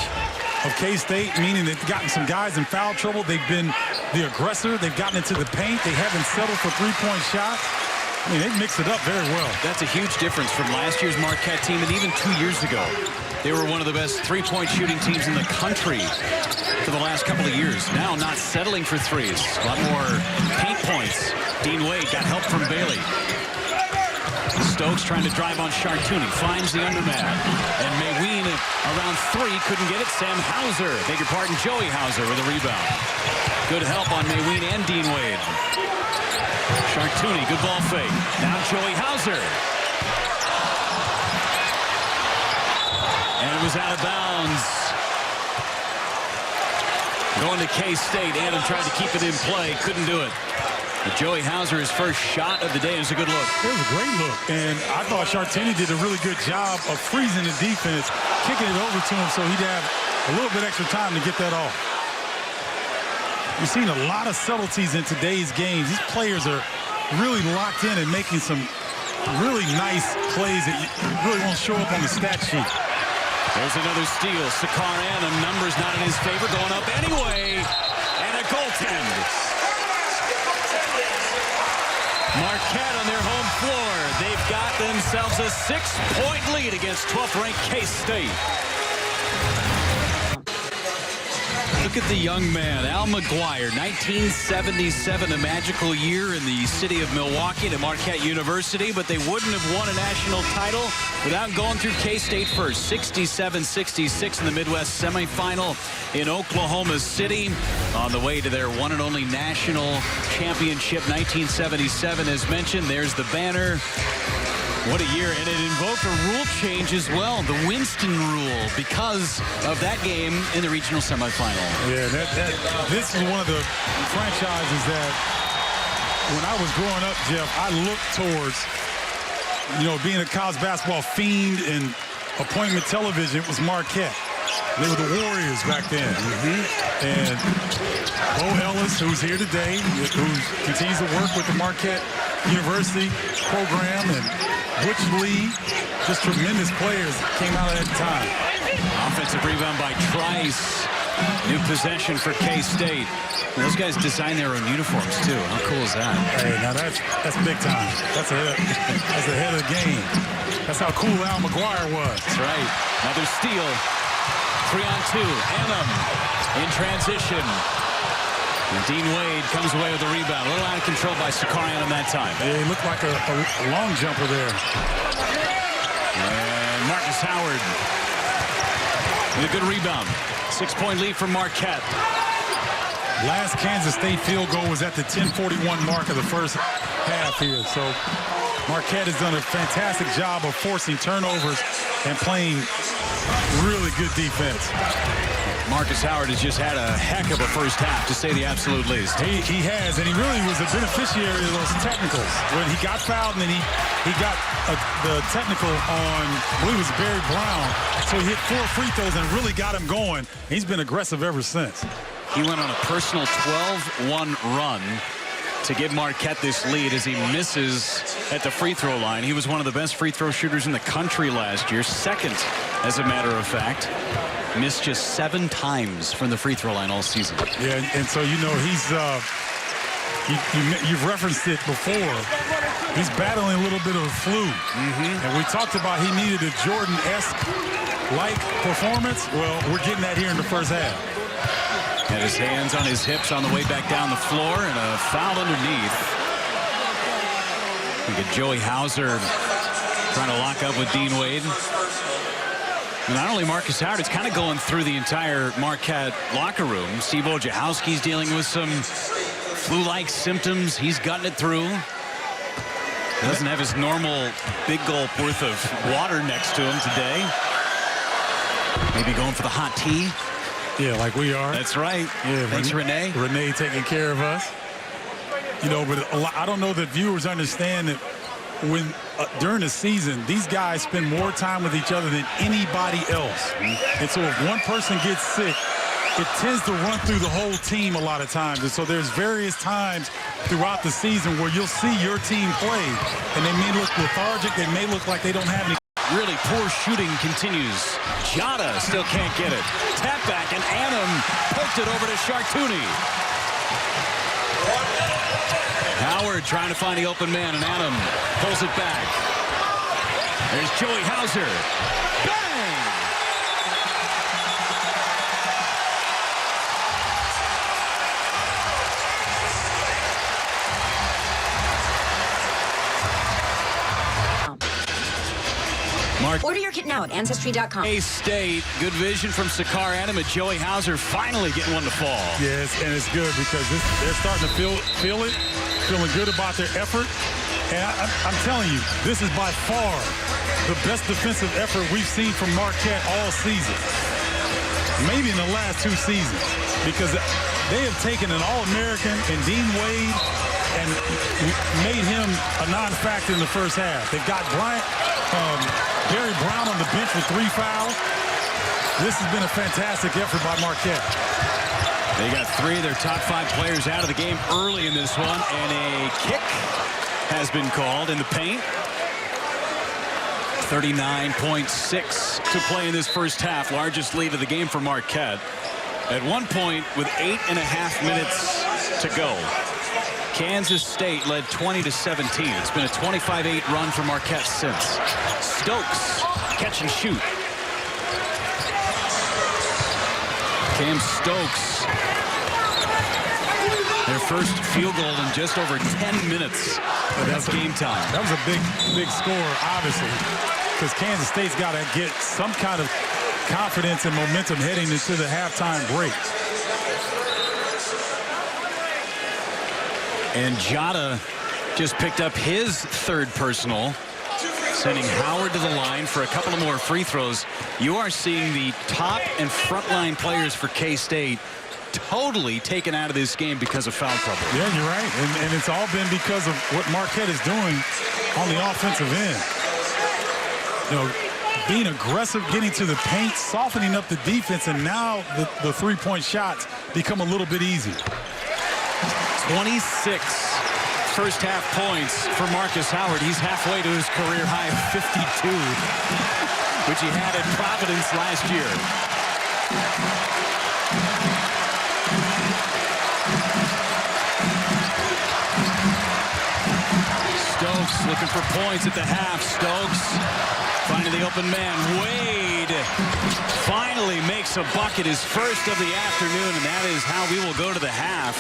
of K-State, meaning they've gotten some guys in foul trouble, they've been the aggressor, they've gotten into the paint, they haven't settled for three-point shots. I mean, they've mixed it up very well. That's a huge difference from last year's Marquette team and even 2 years ago. They were one of the best three-point shooting teams in the country for the last couple of years. Now not settling for threes. A lot more paint points. Dean Wade got help from Bailey. Stokes trying to drive on Chartouni. Finds the underman. And Mayween around 3. Couldn't get it. Sam Hauser. Beg your pardon, Joey Hauser with a rebound. Good help on Mayween and Dean Wade. Chartouni, good ball fake. Now Joey Hauser. And it was out of bounds. Going to K-State. Annam tried to keep it in play. Couldn't do it. But Joey Hauser, his first shot of the day. It was a good look. It was a great look. And I thought Chartouni did a really good job of freezing the defense, kicking it over to him so he'd have a little bit extra time to get that off. We've seen a lot of subtleties in today's games. These players are really locked in and making some really nice plays that really won't show up on the stat sheet. There's another steal. Sakar Annam, numbers not in his favor, going up anyway. And a goaltend. Marquette on their home floor. They've got themselves a 6-point lead against 12th-ranked K-State. Look at the young man, Al McGuire, 1977, a magical year in the city of Milwaukee at Marquette University, but they wouldn't have won a national title without going through K-State first. 67-66 in the Midwest semifinal in Oklahoma City on the way to their one and only national championship, 1977. As mentioned, there's the banner. What a year, and it invoked a rule change as well, the Winston rule, because of that game in the regional semifinal. Yeah, this is one of the franchises that when I was growing up, Jeff, I looked towards, you know, being a college basketball fiend and appointment television. It was Marquette. They were the Warriors back then. And Bo Ellis, who's here today, who continues to work with the Marquette University program, and Butch Lee, just tremendous players came out at that time. Offensive rebound by Trice. New possession for K-State. Those guys design their own uniforms, too. How cool is that? Hey, now that's big time. That's ahead of the game. That's how cool Al McGuire was. That's right. Another steal. 3-on-2. Annam in transition. And Dean Wade comes away with a rebound. A little out of control by Sakar Annam that time. It looked like a long jumper there. And Marcus Howard. with a good rebound. 6-point lead for Marquette. Last Kansas State field goal was at the 10:41 mark of the first half here. So Marquette has done a fantastic job of forcing turnovers and playing really good defense. Marcus Howard has just had a heck of a first half, to say the absolute least. He has, and he really was a beneficiary of those technicals. When he got fouled, and then he got the technical on, I believe it was Barry Brown. So he hit 4 free throws and really got him going. He's been aggressive ever since. He went on a personal 12-1 run to give Marquette this lead as he misses at the free throw line. He was one of the best free throw shooters in the country last year, second, as a matter of fact. Missed just 7 times from the free throw line all season. Yeah, and so, you know, he's you've referenced it before. He's battling a little bit of a flu. And we talked about he needed a Jordan-esque-like performance. Well, we're getting that here in the first half. Had his hands on his hips on the way back down the floor, and a foul underneath. Look at Joey Hauser trying to lock up with Dean Wade. And not only Marcus Howard, it's kind of going through the entire Marquette locker room. Steve Wojciechowski's dealing with some flu-like symptoms. He's gotten it through. Doesn't have his normal big gulp worth of water next to him today. Maybe going for the hot tea. Yeah, like we are. That's right. Yeah, thanks, Renee. Renee taking care of us. You know, but I don't know that viewers understand that when during the season, these guys spend more time with each other than anybody else. And so if one person gets sick, it tends to run through the whole team a lot of times. And so there's various times throughout the season where you'll see your team play, and they may look lethargic. They may look like they don't have any. Really poor shooting continues. Jada still can't get it. Tap back, and Annam poked it over to Chartouni. Howard trying to find the open man, and Annam pulls it back. There's Joey Hauser. Bang! Order your kit now at Ancestry.com. K-State, good vision from Sakar Annam, and Joey Hauser finally getting one to fall. Yes, and it's good because they're starting to feel it, feeling good about their effort. And I'm telling you, this is by far the best defensive effort we've seen from Marquette all season. Maybe in the last 2 seasons, because they have taken an All-American and Dean Wade and made him a non-factor in the first half. They've got Barry Brown on the bench with 3 fouls. This has been a fantastic effort by Marquette. They got 3 of their top 5 players out of the game early in this one, and a kick has been called in the paint. 39.6 to play in this first half, largest lead of the game for Marquette. At one point, with 8.5 minutes to go, Kansas State led 20-17. It's been a 25-8 run for Marquette since. Stokes, catch and shoot. Cam Stokes, their first field goal in just over 10 minutes. That's game time. That was a big score, obviously, because Kansas State's got to get some kind of confidence and momentum heading into the halftime break. And Jada just picked up his 3rd personal, sending Howard to the line for a couple of more free throws. You are seeing the top and frontline players for K-State totally taken out of this game because of foul trouble. Yeah, you're right. And it's all been because of what Marquette is doing on the offensive end. You know, being aggressive, getting to the paint, softening up the defense, and now the three-point shots become a little bit easier. 26 first half points for Marcus Howard. He's halfway to his career high of 52, which he had at Providence last year. Stokes looking for points at the half. Stokes finding the open man. Wade finally makes a bucket, his first of the afternoon, and that is how we will go to the half.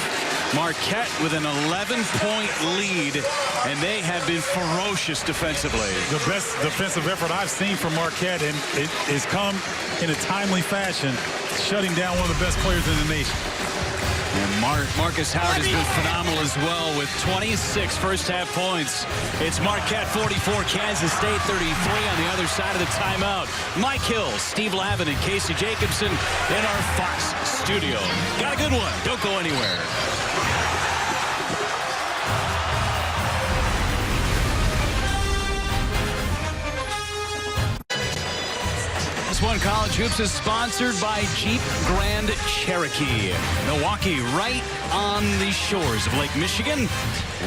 Marquette with an 11-point lead, and they have been ferocious defensively. The best defensive effort I've seen from Marquette, and it has come in a timely fashion, shutting down one of the best players in the nation. And Marcus Howard has been phenomenal as well with 26 first-half points. It's Marquette 44, Kansas State 33 on the other side of the timeout. Mike Hill, Steve Lavin, and Casey Jacobson in our Fox studio. Got a good one. Don't go anywhere. One College Hoops is sponsored by Jeep Grand Cherokee. Milwaukee right on the shores of Lake Michigan.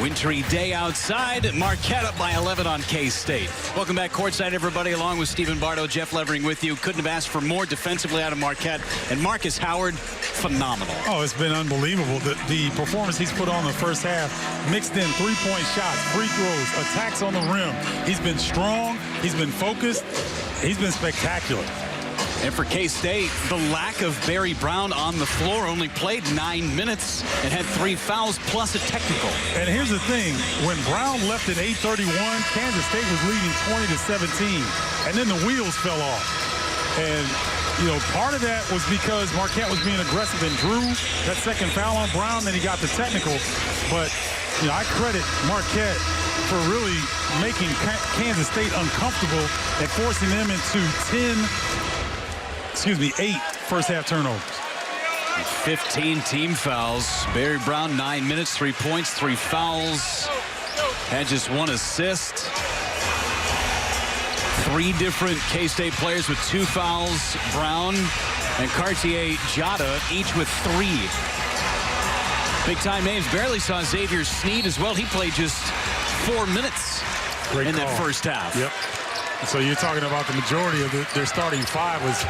Wintry day outside. Marquette up by 11 on K-State. Welcome back courtside, everybody, along with Stephen Bardo, Jeff Levering with you. Couldn't have asked for more defensively out of Marquette. And Marcus Howard, phenomenal. Oh, it's been unbelievable. The performance he's put on in the first half, mixed in three-point shots, free throws, attacks on the rim. He's been strong. He's been focused. He's been spectacular. And for K-State, the lack of Barry Brown on the floor, only played 9 minutes and had 3 fouls plus a technical. And here's the thing, when Brown left at 8:31, Kansas State was leading 20-17, and then the wheels fell off. And, you know, part of that was because Marquette was being aggressive and drew that second foul on Brown, then he got the technical. But, you know, I credit Marquette for really making Kansas State uncomfortable and forcing them into 8 first-half turnovers. 15 team fouls. Barry Brown, 9 minutes, 3 points, 3 fouls. Had just 1 assist. 3 different K-State players with 2 fouls. Brown and Cartier Jada, each with 3. Big-time names. Barely saw Xavier Sneed as well. He played just 4 minutes in that first half. Yep. So you're talking about the majority of their starting 5 was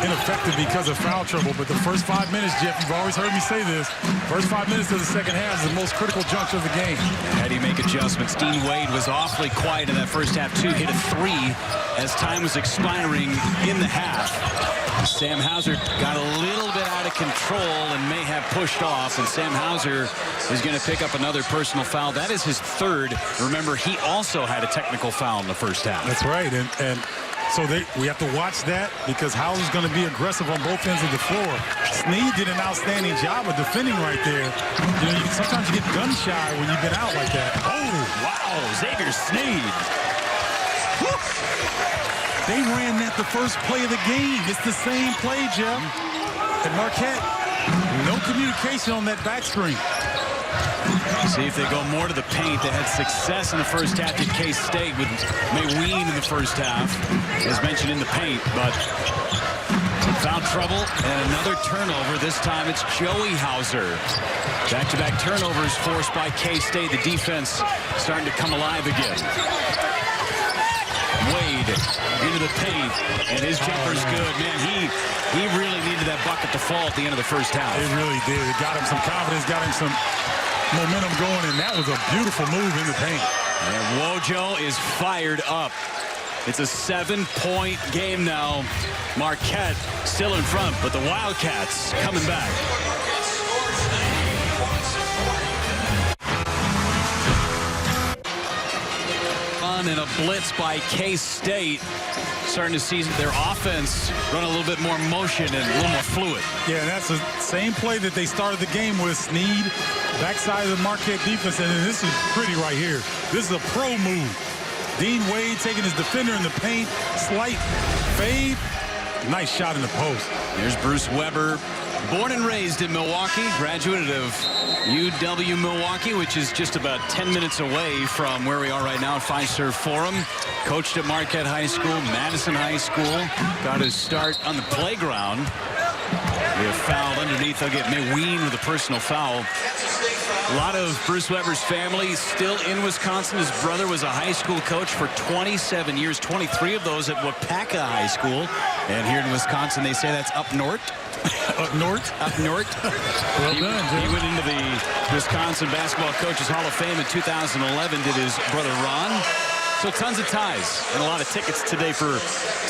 ineffective because of foul trouble. But the first 5 minutes, Jeff, you've always heard me say this, first 5 minutes of the second half is the most critical juncture of the game. How do you make adjustments? Dean Wade was awfully quiet in that first half, too. Hit a 3 as time was expiring in the half. Sam Hauser got a little bit out of control and may have pushed off, and Sam Hauser is going to pick up another personal foul. That is his 3rd. Remember, he also had a technical foul in the first half. That's right, and so we have to watch that because Hauser's going to be aggressive on both ends of the floor. Sneed did an outstanding job of defending right there. You know, sometimes you get gun shy when you've been out like that. Oh, wow, Xavier Sneed. They ran that the first play of the game. It's the same play, Jeff. And Marquette, no communication on that back screen. See if they go more to the paint. They had success in the first half at K-State with Mayween in the first half, as mentioned in the paint, but found trouble and another turnover. This time it's Joey Hauser. Back-to-back turnovers forced by K-State. The defense starting to come alive again. Wade into the paint, and his jumper's good. Man, he really needed that bucket to fall at the end of the first half. It really did. It got him some confidence, got him some momentum going, and that was a beautiful move in the paint. And Wojo is fired up. It's a 7-point game now. Marquette still in front, but the Wildcats coming back. And a blitz by K-State. Starting to see their offense run a little bit more motion and a little more fluid. Yeah, and that's the same play that they started the game with. Sneed, backside of the Marquette defense, and this is pretty right here. This is a pro move. Dean Wade taking his defender in the paint, slight fade. Nice shot in the post. There's Bruce Weber, born and raised in Milwaukee, graduate of UW-Milwaukee, which is just about 10 minutes away from where we are right now at Fiserv Forum. Coached at Marquette High School, Madison High School. Got his start on the playground. They have fouled underneath. They'll get Ween with a personal foul. A lot of Bruce Weber's family still in Wisconsin. His brother was a high school coach for 27 years, 23 of those at Wapaka High School. And here in Wisconsin, they say that's up north. Up north? Up north. Well done, Jim. He went into the Wisconsin Basketball Coaches Hall of Fame in 2011, did his brother Ron. So tons of ties and a lot of tickets today for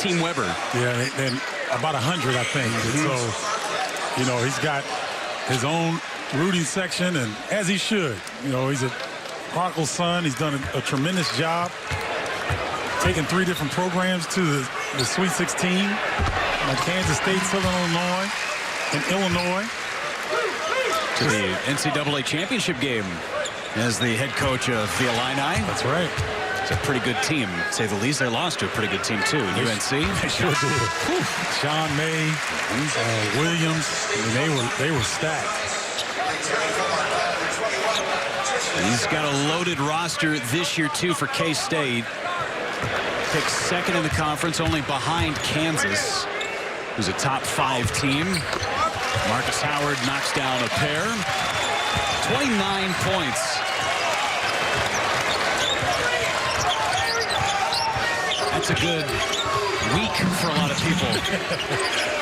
Team Weber. Yeah, and about 100, I think. So, you know, he's got his own rooting section, and as he should. You know, he's a prodigal son. He's done a tremendous job taking 3 different programs to the Sweet 16, like Kansas State, Southern Illinois, and Illinois. To the NCAA championship game as the head coach of the Illini. That's right. It's a pretty good team, to say the least. They lost to a pretty good team, too. UNC. They sure did. Sean May, Williams, I mean, they were stacked. He's got a loaded roster this year, too, for K-State. Picked second in the conference, only behind Kansas, who's a top 5 team. Marcus Howard knocks down a pair. 29 points. That's a good week for a lot of people.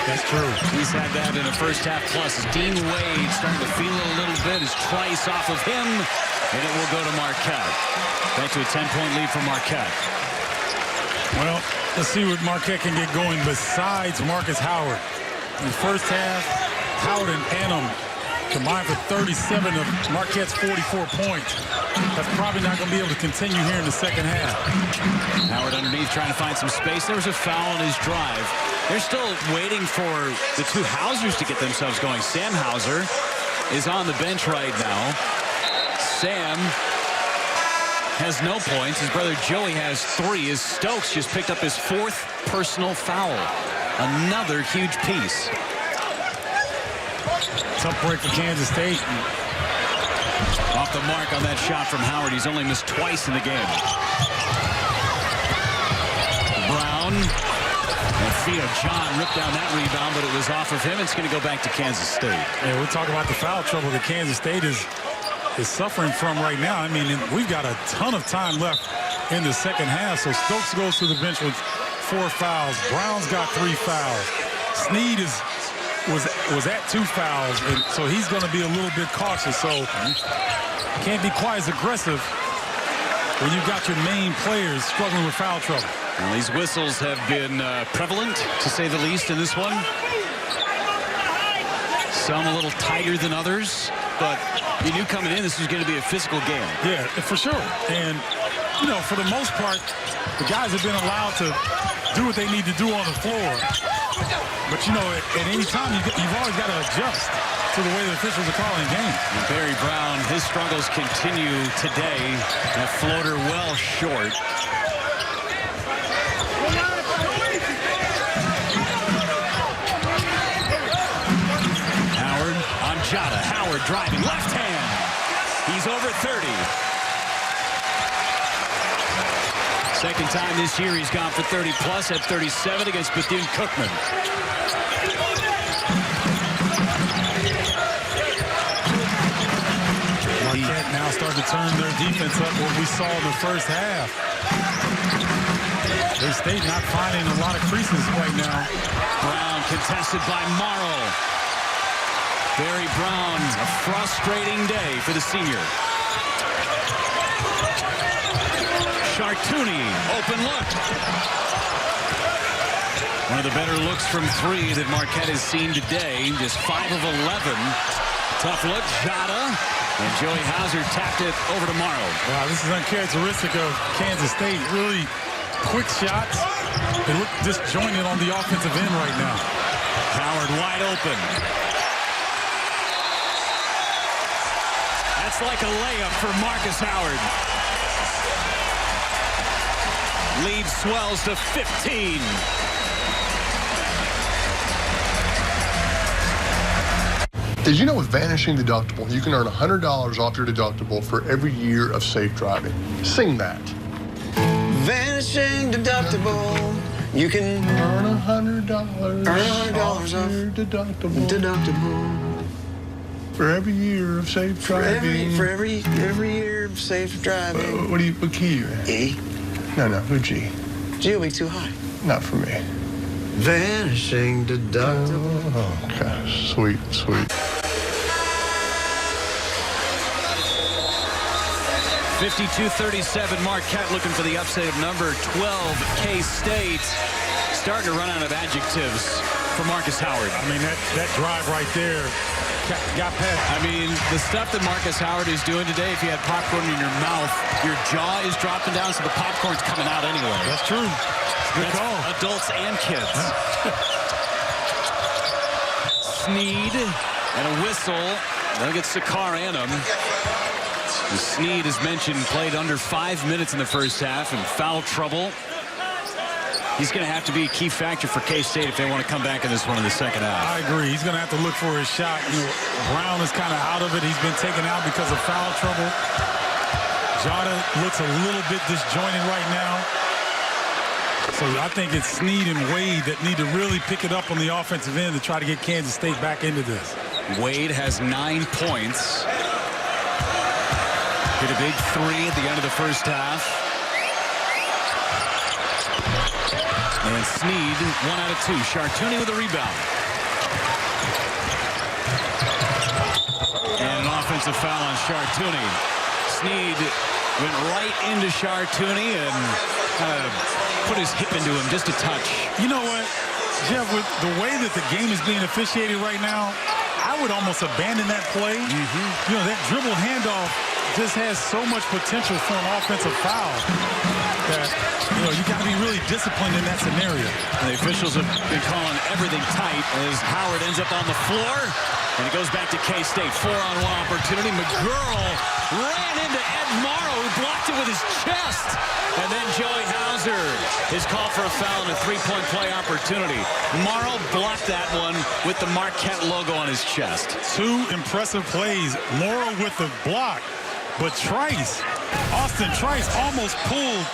That's true. He's had that in the first half plus. Dean Wade starting to feel it a little bit. His Trice off of him, and it will go to Marquette. Back to a 10-point lead for Marquette. Well, let's see what Marquette can get going besides Marcus Howard. In the first half, Howard and Annam combined for 37 of Marquette's 44 points. That's probably not going to be able to continue here in the second half. Howard underneath trying to find some space. There was a foul on his drive. They're still waiting for the 2 Hausers to get themselves going. Sam Hauser is on the bench right now. Sam has no points. His brother Joey has 3. As Stokes just picked up his 4th personal foul. Another huge piece. Tough break for Kansas State. Off the mark on that shot from Howard. He's only missed twice in the game. Brown. And Theo John ripped down that rebound, but it was off of him. It's going to go back to Kansas State. Yeah, we'll talk about the foul trouble that Kansas State is suffering from right now. I mean, we've got a ton of time left in the second half. So Stokes goes to the bench with 4 fouls. Brown's got 3 fouls. Snead was at 2 fouls, and so he's going to be a little bit cautious. So can't be quite as aggressive when you've got your main players struggling with foul trouble. Well, these whistles have been prevalent, to say the least, in this one. Some a little tighter than others, but you knew coming in this was going to be a physical game. Yeah, for sure. And, you know, for the most part, the guys have been allowed to do what they need to do on the floor. But, you know, at any time, you've always got to adjust to the way the officials are calling games. And Barry Brown, his struggles continue today. That floater well short. Howard on Jada. Howard driving left hand. He's over 30. Second time this year he's gone for 30-plus at 37 against Bethune-Cookman. Marquette now starting to turn their defense up, what we saw in the first half. Their State not finding a lot of creases right now. Brown contested by Morrow. Barry Brown, a frustrating day for the senior. Chartouni, open look. One of the better looks from 3 that Marquette has seen today. Just 5 of 11. Tough look, Jada. And Joey Hauser tapped it over to Morrow. Wow, this is uncharacteristic of Kansas State. Really quick shots. They look disjointed on the offensive end right now. Howard wide open. That's like a layup for Marcus Howard. Lead swells to 15. Did you know with Vanishing Deductible, you can earn $100 off your deductible for every year of safe driving? Sing that. Vanishing deductible, You can Earn $100. earn $100 off your deductible. deductible For every year of safe for driving. every year of safe driving. What key you in? E. No, good G. G will be too high. Not for me. Vanishing deductible. Oh, gosh. Sweet. 52-37, Marquette looking for the upset of number 12, K-State. Starting to run out of adjectives for Marcus Howard. I mean, that drive right there got past. I mean, the stuff that Marcus Howard is doing today, if you had popcorn in your mouth, your jaw is dropping down, so the popcorn's coming out anyway. That's true. Good That's call. adults and kids. Sneed and a whistle. They'll get Sakar and him. Sneed, as mentioned, played under 5 minutes in the first half in foul trouble. He's going to have to be a key factor for K-State if they want to come back in this one in the second half. I agree. He's going to have to look for his shot. Brown is kind of out of it. He's been taken out because of foul trouble. Jada looks a little bit disjointed right now. So I think it's Sneed and Wade that need to really pick it up on the offensive end to try to get Kansas State back into this. Wade has 9 points. Hit a big three at the end of the first half. And Sneed, 1 out of 2. Chartouni with a rebound. And an offensive foul on Chartouni. Sneed went right into Chartouni and put his hip into him just a touch. You know what, Jeff, with the way that the game is being officiated right now, I would almost abandon that play. You know, that dribble handoff just has so much potential for an offensive foul that, you got to be really disciplined in that scenario. And the officials have been calling everything tight as Howard ends up on the floor. And it goes back to K-State. 4-on-1 opportunity. McGurl ran into Ed Morrow, who blocked it with his chest. And then Joey Hauser is called for a foul and a three-point play opportunity. Morrow blocked that one with the Marquette logo on his chest. 2 impressive plays. Morrow with the block. But Austin Trice almost pulled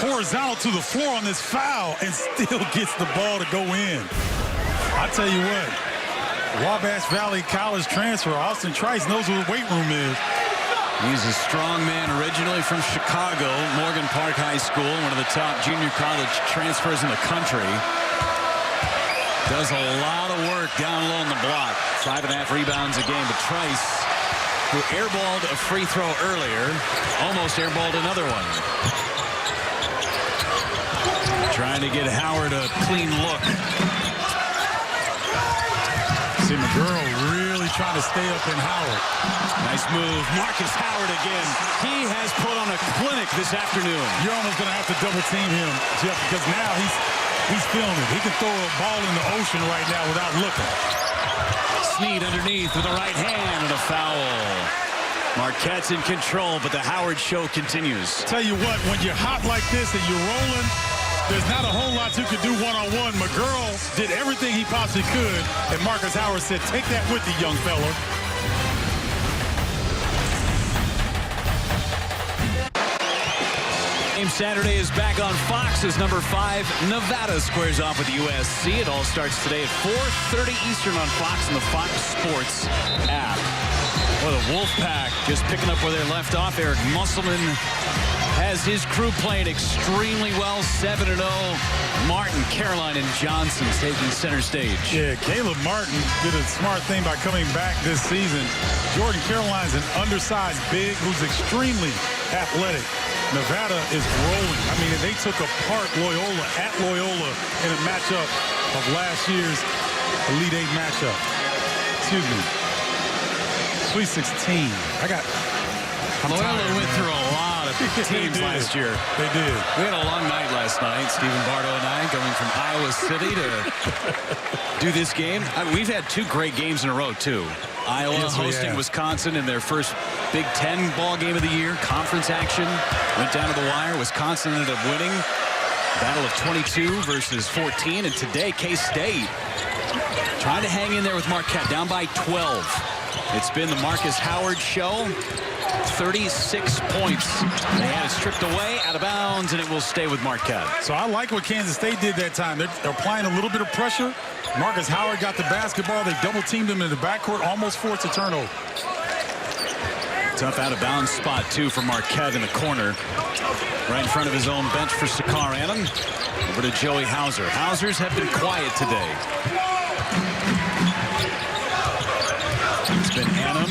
horizontal to the floor on this foul and still gets the ball to go in. I tell you what, Wabash Valley College transfer Austin Trice knows what the weight room is. He's a strong man, originally from Chicago, Morgan Park High School, one of the top junior college transfers in the country. Does a lot of work down low on the block. 5.5 rebounds a game, but Trice, who airballed a free throw earlier, almost airballed another one. Trying to get Howard a clean look. See McGurl really trying to stay up in Howard. Nice move. Marcus Howard again. He has put on a clinic this afternoon. You're almost going to have to double team him, Jeff, because now he's feeling it. He can throw a ball in the ocean right now without looking. Sneed underneath with the right hand and a foul. Marquette's in control, but the Howard show continues. Tell you what, when you're hot like this and you're rolling, there's not a whole lot you could do one-on-one. McGurl did everything he possibly could, and Marcus Howard said, take that with you, young fella. Game Saturday is back on Fox as number 5 Nevada squares off with USC. It all starts today at 4:30 Eastern on Fox and the Fox Sports app. Well, the Wolfpack just picking up where they left off. Eric Musselman has his crew playing extremely well. 7-0. Martin, Caroline, and Johnson taking center stage. Yeah, Caleb Martin did a smart thing by coming back this season. Jordan Caroline's an undersized big who's extremely athletic. Nevada is rolling. I mean, they took apart Loyola at Loyola in a matchup of last year's Elite 8 matchup. Excuse me. Sweet 16. Loyola went through a lot of teams last year. They did. We had a long night last night. Stephen Bardo and I going from Iowa City to do this game. We've had 2 great games in a row, too. Iowa hosting Wisconsin in their first Big Ten ball game of the year. Conference action. Went down to the wire. Wisconsin ended up winning. Battle of 22 versus 14. And today, K-State trying to hang in there with Marquette. Down by 12. It's been the Marcus Howard show. 36 points. They had it stripped away, out of bounds, and it will stay with Marquette. So I like what Kansas State did that time. They're applying a little bit of pressure. Marcus Howard got the basketball. They double-teamed him in the backcourt, almost forced a turnover. Tough out-of-bounds spot, too, for Marquette in the corner. Right in front of his own bench for Sakar Adam. Over to Joey Hauser. Hausers have been quiet today. It's been Adam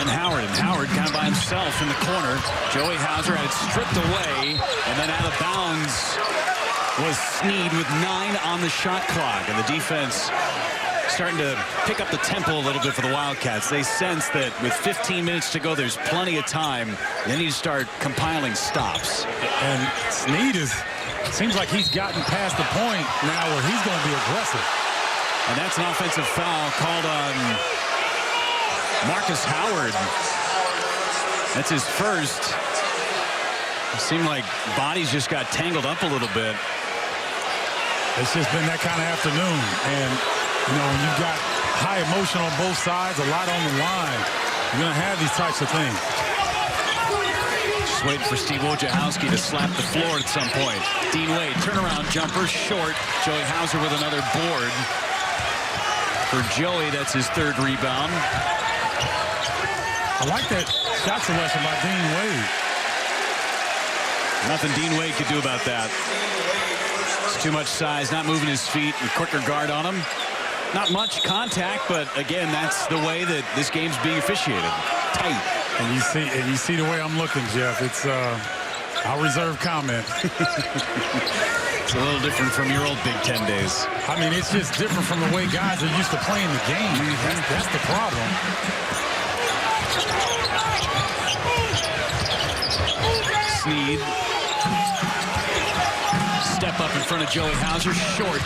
and Howard. And Howard kind of by himself in the corner. Joey Hauser had it stripped away. And then out of bounds was Sneed with 9 on the shot clock. And the defense starting to pick up the tempo a little bit for the Wildcats. They sense that with 15 minutes to go, there's plenty of time. They need to start compiling stops. And Sneed seems like he's gotten past the point now where he's going to be aggressive. And that's an offensive foul called on Marcus Howard. That's his first. It seemed like bodies just got tangled up a little bit. It's just been that kind of afternoon. And, you know, when you've got high emotion on both sides, a lot on the line, you're going to have these types of things. Just waiting for Steve Wojciechowski to slap the floor at some point. Dean Wade, turnaround jumper, short. Joey Hauser with another board. For Joey, that's his 3rd rebound. I like that shot selection by Dean Wade. Nothing Dean Wade could do about that. It's too much size, not moving his feet, and quicker guard on him. Not much contact, but again, that's the way that this game's being officiated. Tight. And you see the way I'm looking, Jeff. It's I'll reserve comment. It's a little different from your old Big Ten days. I mean, it's just different from the way guys are used to playing the game. That's the problem. Sneed. Step up in front of Joey Hauser, short.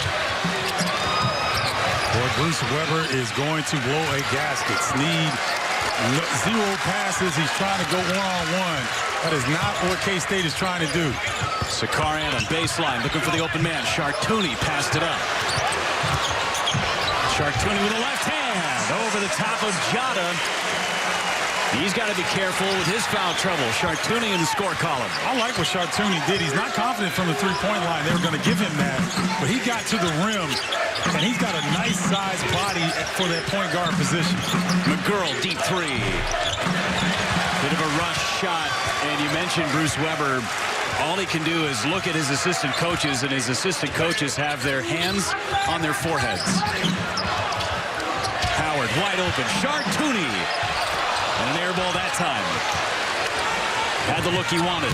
Boy, Bruce Weber is going to blow a gasket. Sneed, 0 passes. He's trying to go one-on-one. That is not what K-State is trying to do. Sakar Adam, baseline, looking for the open man. Chartouni passed it up. Chartouni with a left hand over the top of Jada. He's got to be careful with his foul trouble. Chartouni in the score column. I like what Chartouni did. He's not confident from the three-point line. They were going to give him that. But he got to the rim, and he's got a nice-sized body for that point guard position. McGurl, deep 3. Bit of a rush shot. And you mentioned Bruce Weber. All he can do is look at his assistant coaches, and his assistant coaches have their hands on their foreheads. Howard, wide open. Chartouni. And an air ball that time. Had the look he wanted.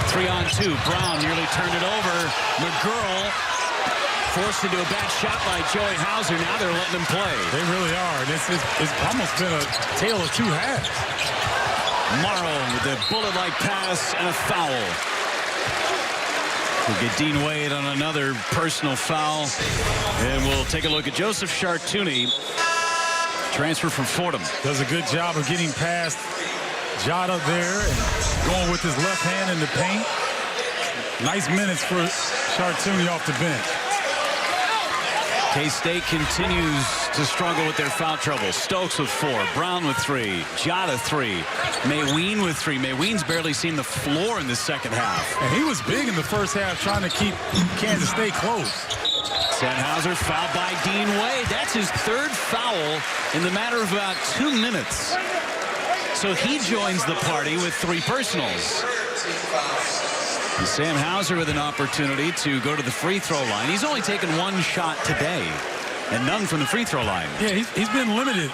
3-on-2. Brown nearly turned it over. McGurl forced into a bad shot by Joey Hauser. Now they're letting him play. They really are. It's almost been a tale of 2 halves. Morrow with the bullet-like pass and a foul. We'll get Dean Wade on another personal foul. And we'll take a look at Joseph Chartouni. Transfer from Fordham. Does a good job of getting past Jada there and going with his left hand in the paint. Nice minutes for Chartouni off the bench. K-State continues to struggle with their foul trouble. Stokes with 4, Brown with 3, Jada 3, Mayween with 3. Mayween's barely seen the floor in the second half. And he was big in the first half trying to keep Kansas State close. Sam Hauser fouled by Dean Wade. That's his 3rd foul in the matter of about 2 minutes. So he joins the party with 3 personals. And Sam Hauser with an opportunity to go to the free throw line. He's only taken 1 shot today and none from the free throw line. Yeah, he's been limited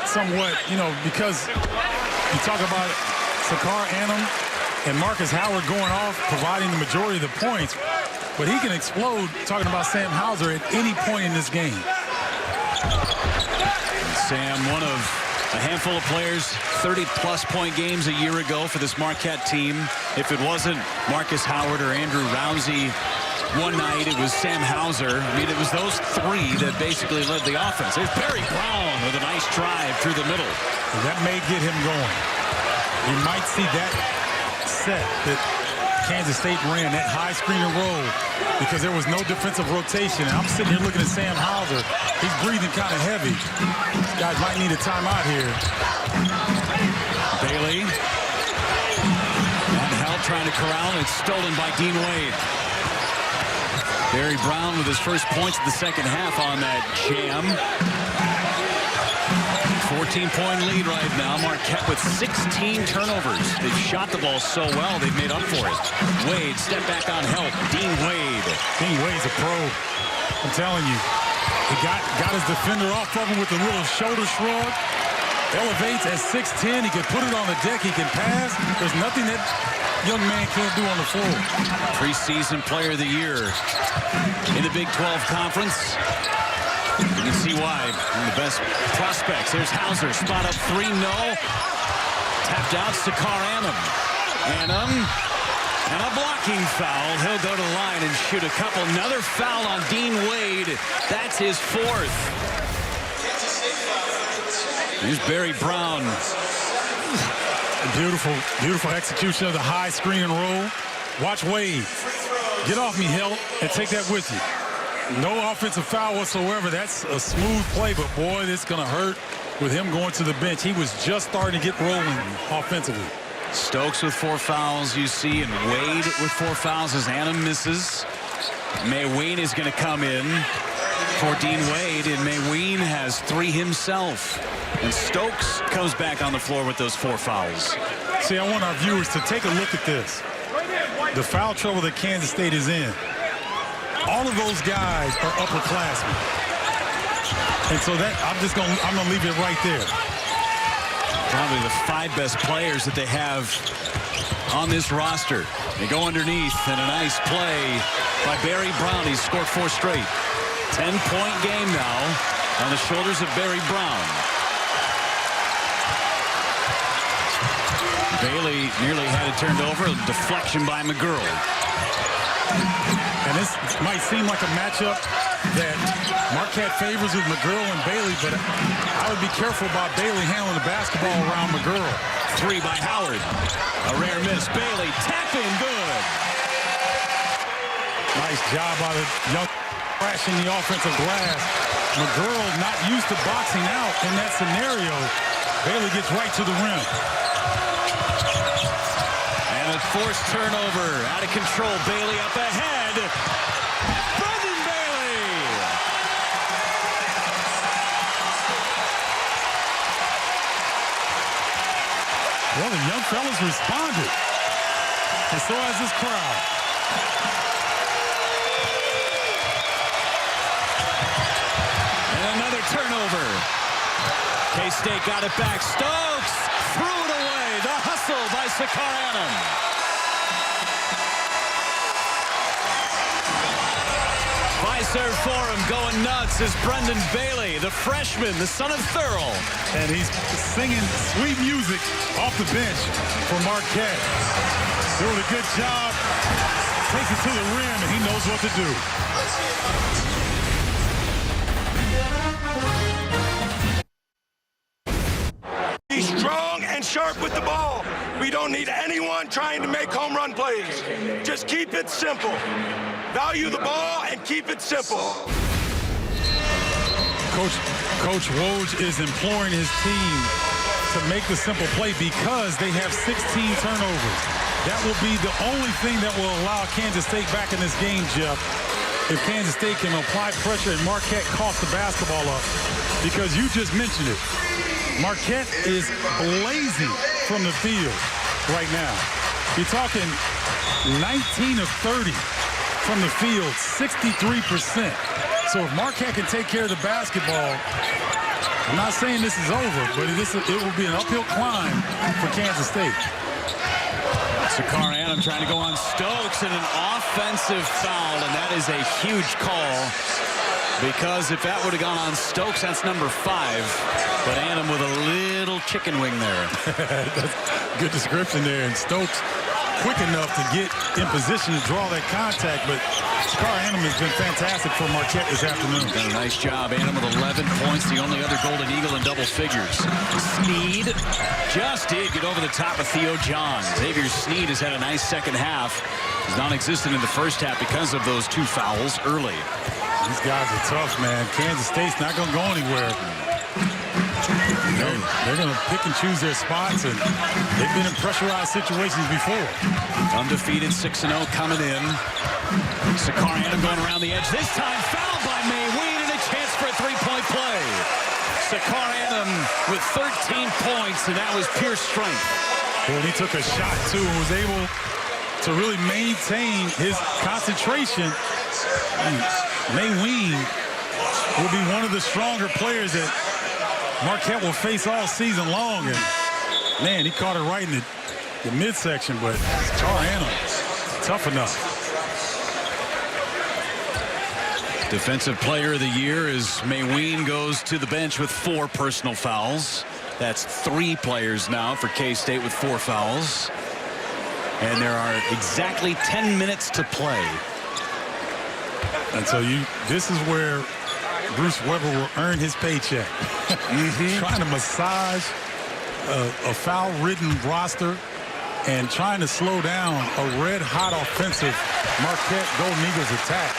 somewhat, you know, because you talk about Sakar Adam and Marcus Howard going off, providing the majority of the points. But he can explode, talking about Sam Hauser, at any point in this game. Sam, one of a handful of players, 30-plus point games a year ago for this Marquette team. If it wasn't Marcus Howard or Andrew Rousey one night, it was Sam Hauser. I mean, it was those 3 that basically led the offense. There's Barry Brown with a nice drive through the middle. And that may get him going. You might see that set that Kansas State ran, that high screen and roll, because there was no defensive rotation. And I'm sitting here looking at Sam Hauser. He's breathing kind of heavy. These guys might need a timeout here. Bailey. And help trying to corral, and it's stolen by Dean Wade. Barry Brown with his first points of the second half on that jam. 14-point lead right now. Marquette with 16 turnovers. They've shot the ball so well, they've made up for it. Wade, step back on help. Dean Wade. Dean Wade's a pro. I'm telling you. He got his defender off of him with a little shoulder shrug. Elevates at 6'10". He can put it on the deck. He can pass. There's nothing that young man can't do on the floor. Preseason player of the year in the Big 12 Conference. You can see why. One of the best prospects. There's Hauser. Spot up three. No. Tapped out. Sakar Annam. Annam. And a blocking foul. He'll go to the line and shoot a couple. Another foul on Dean Wade. That's his fourth. Here's Barry Brown. Beautiful execution of the high screen and roll. Watch Wade. Get off me, Hill, and take that with you. No offensive foul whatsoever. That's a smooth play, but boy, it's going to hurt with him going to the bench. He was just starting to get rolling offensively. Stokes with 4 fouls, you see, and Wade with 4 fouls as Annam misses. Mayween is going to come in for Dean Wade, and Mayween has 3 himself. And Stokes comes back on the floor with those 4 fouls. See, I want our viewers to take a look at this. The foul trouble that Kansas State is in. All of those guys are upperclassmen. And so that I'm gonna leave it right there. Probably the 5 best players that they have on this roster. They go underneath, and a nice play by Barry Brown. He's scored 4 straight. 10-point game now on the shoulders of Barry Brown. Bailey nearly had it turned over. A deflection by McGurl. And this might seem like a matchup that Marquette favors with McGurl and Bailey, but I would be careful about Bailey handling the basketball around McGurl. 3 by Howard. A rare miss. Bailey tapping good. Nice job by the young crashing the offensive glass. McGurl not used to boxing out in that scenario. Bailey gets right to the rim. And a forced turnover. Out of control. Bailey up ahead. Brendan Bailey. Well, the young fellas responded. And so has this crowd. And another turnover. K-State got it back. Stokes threw it away. The hustle by Sakar Annam. Fiserv Forum going nuts is Brendan Bailey, the freshman, the son of Thurl. And he's singing sweet music off the bench for Marquette. Doing a good job. Takes it to the rim, and he knows what to do. Be strong and sharp with the ball. We don't need anyone trying to make home run plays. Just keep it simple. Value the ball and keep it simple. Coach Woj is imploring his team to make the simple play because they have 16 turnovers. That will be the only thing that will allow Kansas State back in this game, Jeff. If Kansas State can apply pressure and Marquette coughs the basketball up. Because you just mentioned it. Marquette is blazing from the field right now. You're talking 19 of 30 from the field, 63%. So if Marquette can take care of the basketball, I'm not saying this is over, but it will be an uphill climb for Kansas State. Sakar Annam trying to go on Stokes, and an offensive foul, and that is a huge call. Because if that would have gone on Stokes, that's number 5. But Annam with a little chicken wing there. That's good description there. And Stokes quick enough to get in position to draw that contact. But Sakar Annam has been fantastic for Marquette this afternoon. Done a nice job. Annam with 11 points, the only other Golden Eagle in double figures. Sneed just did get over the top of Theo John. Xavier Sneed has had a nice second half. He's non-existent in the first half because of those 2 fouls early. These guys are tough, man. Kansas State's not going to go anywhere. They're going to pick and choose their spots, and they've been in pressurized situations before. Undefeated 6-0 coming in. Sakarian going around the edge. This time fouled by Mayween, and a chance for a three-point play. Sakarian with 13 points, and that was pure strength. Well, he took a shot, too, and was able to really maintain his concentration. Mayween will be one of the stronger players that Marquette will face all season long. And, man, he caught it right in the midsection, but Sakarian, tough enough. Defensive Player of the Year as Mayween goes to the bench with 4 personal fouls. That's 3 players now for K-State with 4 fouls. And there are exactly 10 minutes to play. And so this is where Bruce Weber will earn his paycheck. Trying to massage a foul-ridden roster and trying to slow down a red-hot offensive Marquette Golden Eagles attack.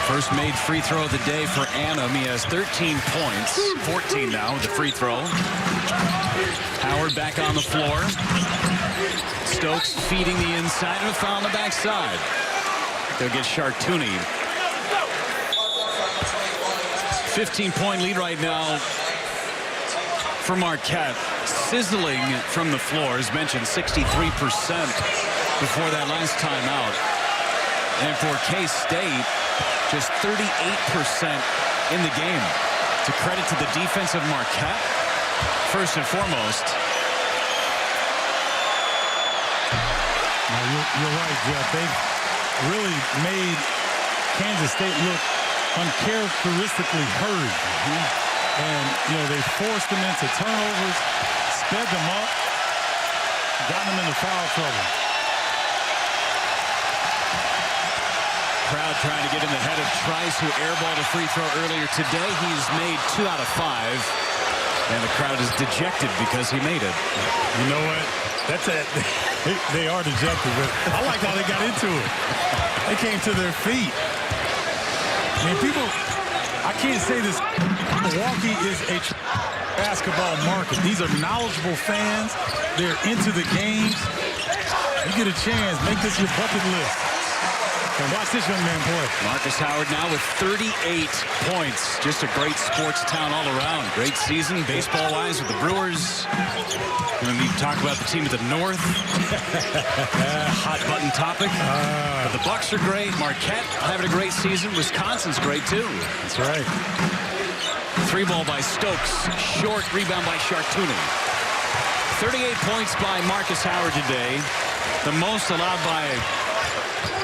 First made free throw of the day for Annam. He has 13 points, 14 now with the free throw. Howard back on the floor. Stokes feeding the inside and a foul on the backside. They'll get Chartouni. 15-point lead right now for Marquette. Sizzling from the floor, as mentioned, 63% before that last timeout. And for K-State, just 38% in the game. It's a credit to the defense of Marquette, first and foremost. Now, you're right, Jeff. They've really made Kansas State look uncharacteristically hurried. And, they forced them into turnovers, sped them up, got them into foul trouble. Crowd trying to get in the head of Trice, who airballed a free throw earlier today. He's made 2 out of 5. And the crowd is dejected because he made it. You know what? That's it. They are dejected, but I like how they got into it. They came to their feet. I mean, I can't say this. Milwaukee is a basketball market. These are knowledgeable fans. They're into the games. You get a chance, make this your bucket list. And watch this young man play. Marcus Howard now with 38 points. Just a great sports town all around. Great season, baseball-wise, with the Brewers. Going to need to talk about the team of the North. Hot-button topic. But the Bucks are great. Marquette having a great season. Wisconsin's great, too. That's right. 3-ball by Stokes. Short rebound by Chartouni. 38 points by Marcus Howard today. The most allowed by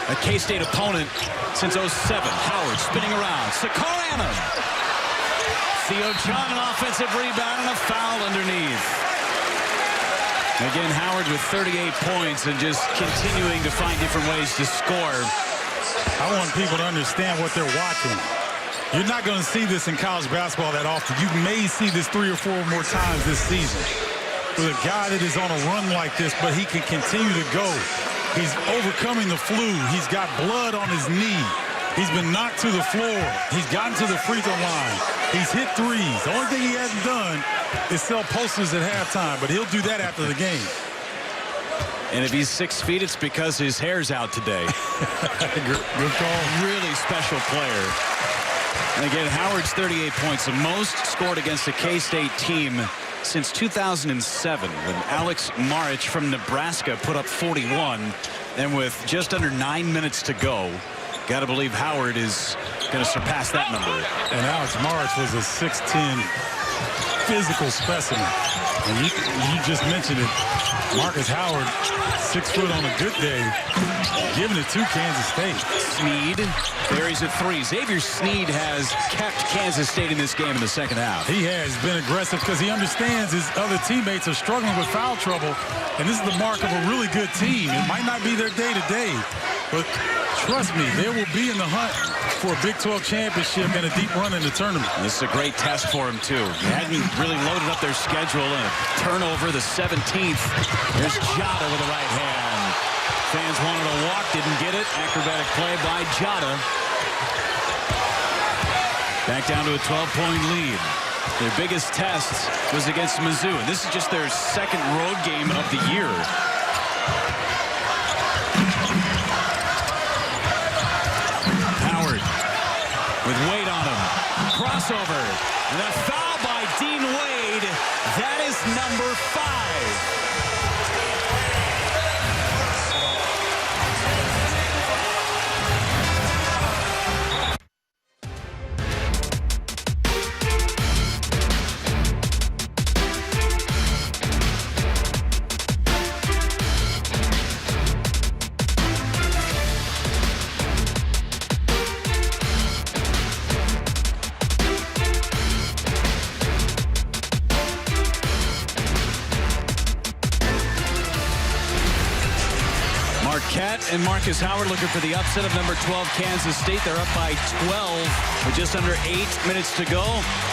a K-State opponent since 07. Howard spinning around. Sakarian. Theo John, an offensive rebound and a foul underneath. Again, Howard with 38 points and just continuing to find different ways to score. I want people to understand what they're watching. You're not going to see this in college basketball that often. You may see this 3 or 4 more times this season. With a guy that is on a run like this, but he can continue to go. He's overcoming the flu. He's got blood on his knee. He's been knocked to the floor. He's gotten to the free throw line. He's hit threes. The only thing he hasn't done is sell posters at halftime, but he'll do that after the game. And if he's 6 feet, it's because his hair's out today. Good call. Really special player. And again, Howard's 38 points, the most scored against a K-State team since 2007, when Alex Marich from Nebraska put up 41. And with just under 9 minutes to go, got to believe Howard is going to surpass that number. And Alex Marich was a 6'10" physical specimen. And you just mentioned it. Marcus Howard, 6 foot on a good day, giving it to Kansas State. Sneed buries a 3. Xavier Sneed has kept Kansas State in this game in the second half. He has been aggressive because he understands his other teammates are struggling with foul trouble. And this is the mark of a really good team. It might not be their day-to-day, but trust me, they will be in the hunt for a Big 12 championship and a deep run in the tournament. This is a great test for him, too. They hadn't really loaded up their schedule, and a turnover, the 17th. There's Jada with the right hand. Fans wanted to walk, didn't get it. Acrobatic play by Jada. Back down to a 12-point lead. Their biggest test was against Mizzou, and this is just their second road game of the year. Howard with weight on him. Crossover. And a foul by Dean Wade. That is number 5. Marquette and Marcus Howard looking for the upset of number 12 Kansas State. They're up by 12 with just under 8 minutes to go.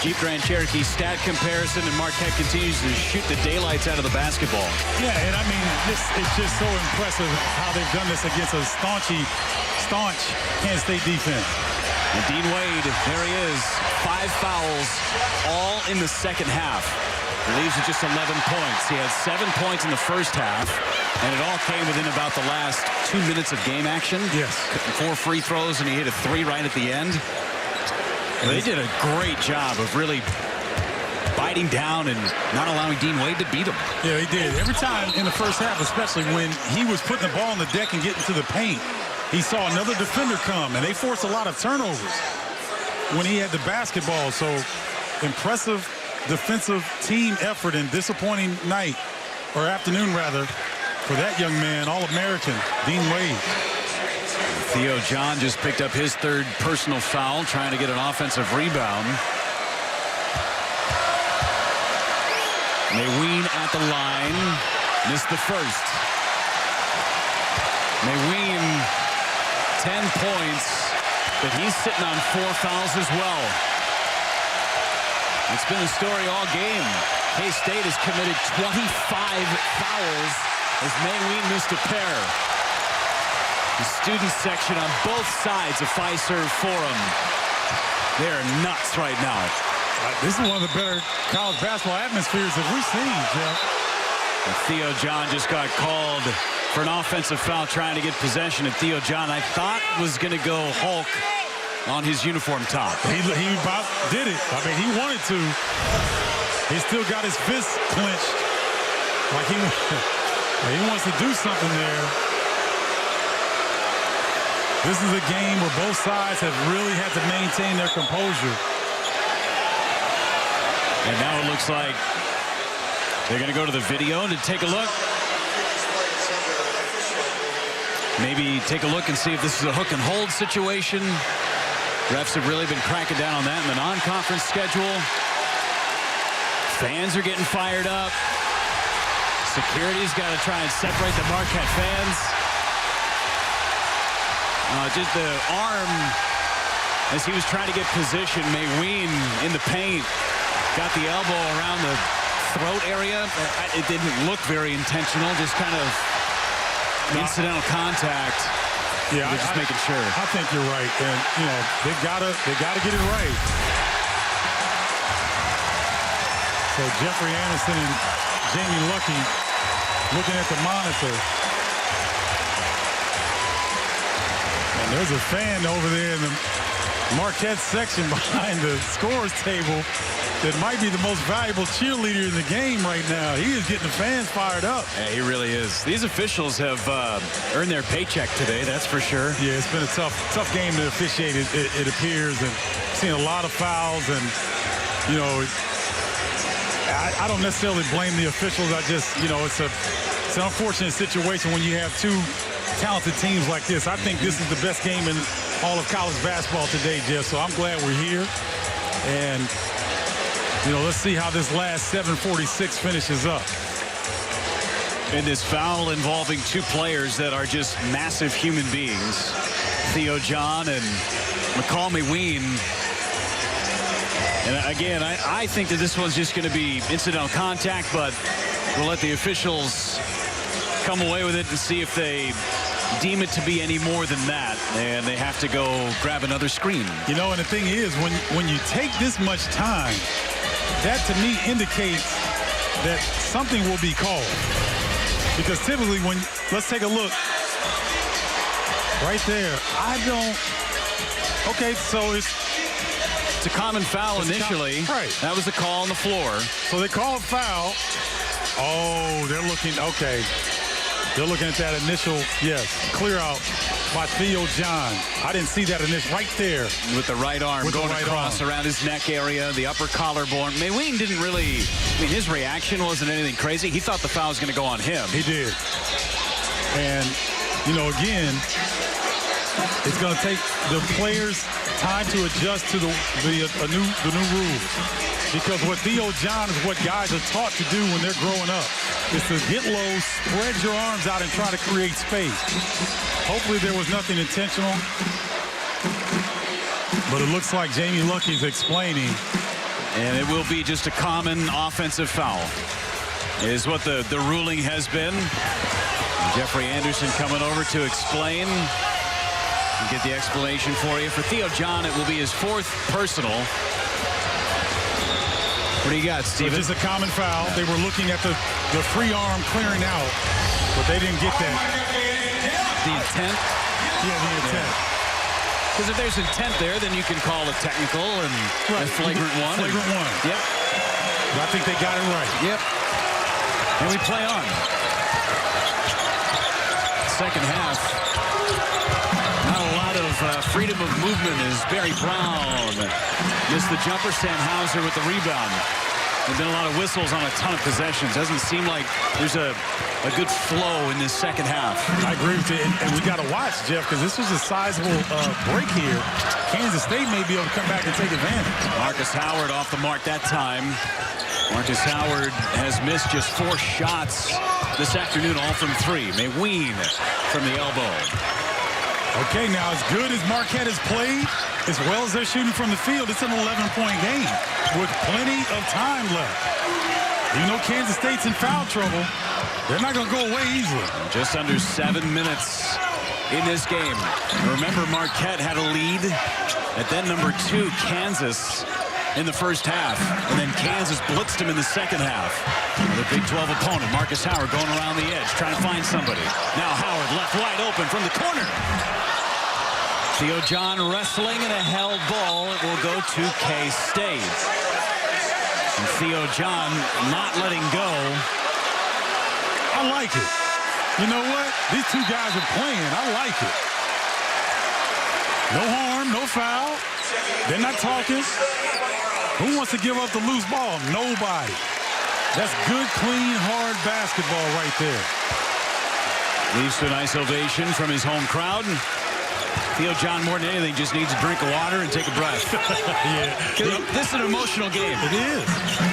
Jeep Grand Cherokee stat comparison, and Marquette continues to shoot the daylights out of the basketball. Yeah, and I mean, it's just so impressive how they've done this against a staunch Kansas State defense. And Dean Wade, there he is. 5 fouls, all in the second half. It leaves with just 11 points. He had 7 points in the first half, and it all came within about the last 2 minutes of game action. Yes. 4 free throws, and he hit a 3 right at the end. They did a great job of really biting down and not allowing Dean Wade to beat him. Yeah, he did. Every time in the first half, especially when he was putting the ball on the deck and getting to the paint, he saw another defender come, and they forced a lot of turnovers when he had the basketball. So impressive defensive team effort and disappointing night, or afternoon rather, for that young man, All-American, Dean Wade. Theo John just picked up his 3rd personal foul, trying to get an offensive rebound. Mayween at the line, missed the first. Mayween, 10 points, but he's sitting on 4 fouls as well. It's been a story all game. K-State has committed 25 fouls as Mayween missed a pair. The student section on both sides of Fiserv Forum, they're nuts right now. This is one of the better college basketball atmospheres that we've seen, Jeff. And Theo John just got called for an offensive foul trying to get possession. And Theo John, I thought, was going to go Hulk on his uniform top. He about did it. I mean, he wanted to. He still got his fist clenched. Like he wants to do something there. This is a game where both sides have really had to maintain their composure. And now it looks like they're going to go to the video to take a look. Maybe take a look and see if this is a hook and hold situation. Refs have really been cracking down on that in the non-conference schedule. Fans are getting fired up. Security's got to try and separate the Marquette fans. Just the arm, as he was trying to get position, Mayween in the paint, got the elbow around the throat area. It didn't look very intentional, just kind of incidental contact. Yeah, just making sure. I think you're right, and you know they gotta get it right. So Jeffrey Anderson and Jamie Lucky looking at the monitor, and there's a fan over there in the Marquette section behind the scorer's table that might be the most valuable cheerleader in the game right now. He is getting the fans fired up. Yeah, he really is. These officials have earned their paycheck today, that's for sure. Yeah, it's been a tough game to officiate, it appears, and seen a lot of fouls, and, you know, I don't necessarily blame the officials. I just, you know, it's an unfortunate situation when you have 2 talented teams like this. I think this is the best game in all of college basketball today, Jeff, so I'm glad we're here. And, you know, let's see how this last 7:46 finishes up. In this foul involving 2 players that are just massive human beings, Theo John and McCall Mayween. And again, I think that this one's just going to be incidental contact, but we'll let the officials come away with it and see if they deem it to be any more than that, and they have to go grab another screen. You know, and the thing is, when you take this much time that to me indicates that something will be called. Because typically when, let's take a look. Right there. I don't, okay, so it's a common foul initially. Right. That was the call on the floor. So they call a foul. Oh, they're looking, okay. They're looking at that initial, yes, clear out by Theo John. I didn't see that initial, right there. With the right arm going across around his neck area, the upper collarbone. Mayween didn't really, his reaction wasn't anything crazy. He thought the foul was going to go on him. He did. And, again, it's going to take the players time to adjust to the new rules. Because what Theo John is what guys are taught to do when they're growing up is to get low, spread your arms out, and try to create space. Hopefully there was nothing intentional. But it looks like Jamie Lucky's explaining. And it will be just a common offensive foul, is what the ruling has been. Jeffrey Anderson coming over to explain. We'll get the explanation for you. For Theo John, it will be his 4th personal. What do you got, Steven? So just a common foul. They were looking at the free arm clearing out, but they didn't get that. The intent? Yeah, the intent. Because if there's intent there, then you can call a technical and a flagrant one. Flagrant one. Yep. But I think they got it right. Yep. And we play on. Second half. Not a lot of freedom of movement as Barry Brown missed the jumper. Sam Hauser with the rebound. There's been a lot of whistles on a ton of possessions. Doesn't seem like there's a good flow in this second half. I agree with you. And we got to watch, Jeff, because this was a sizable break here. Kansas State may be able to come back and take advantage. Marcus Howard off the mark that time. Marcus Howard has missed just 4 shots this afternoon, all from 3. Mayween from the elbow. Okay, now as good as Marquette has played, as well as they're shooting from the field, it's an 11-point game with plenty of time left. Even though Kansas State's in foul trouble, they're not going to go away easily. Just under 7 minutes in this game. Remember, Marquette had a lead at then number 2, Kansas, in the first half. And then Kansas blitzed him in the second half. The Big 12 opponent, Marcus Howard, going around the edge, trying to find somebody. Now Howard left wide open from the corner. Theo John wrestling and a held ball. It will go to K-State. And Theo John not letting go. I like it. You know what? These 2 guys are playing. I like it. No harm, no foul. They're not talking. Who wants to give up the loose ball? Nobody. That's good, clean, hard basketball right there. Leaves to a nice ovation from his home crowd. Theo John, more than anything, just needs a drink of water and take a breath. Yeah. This is an emotional game. It is.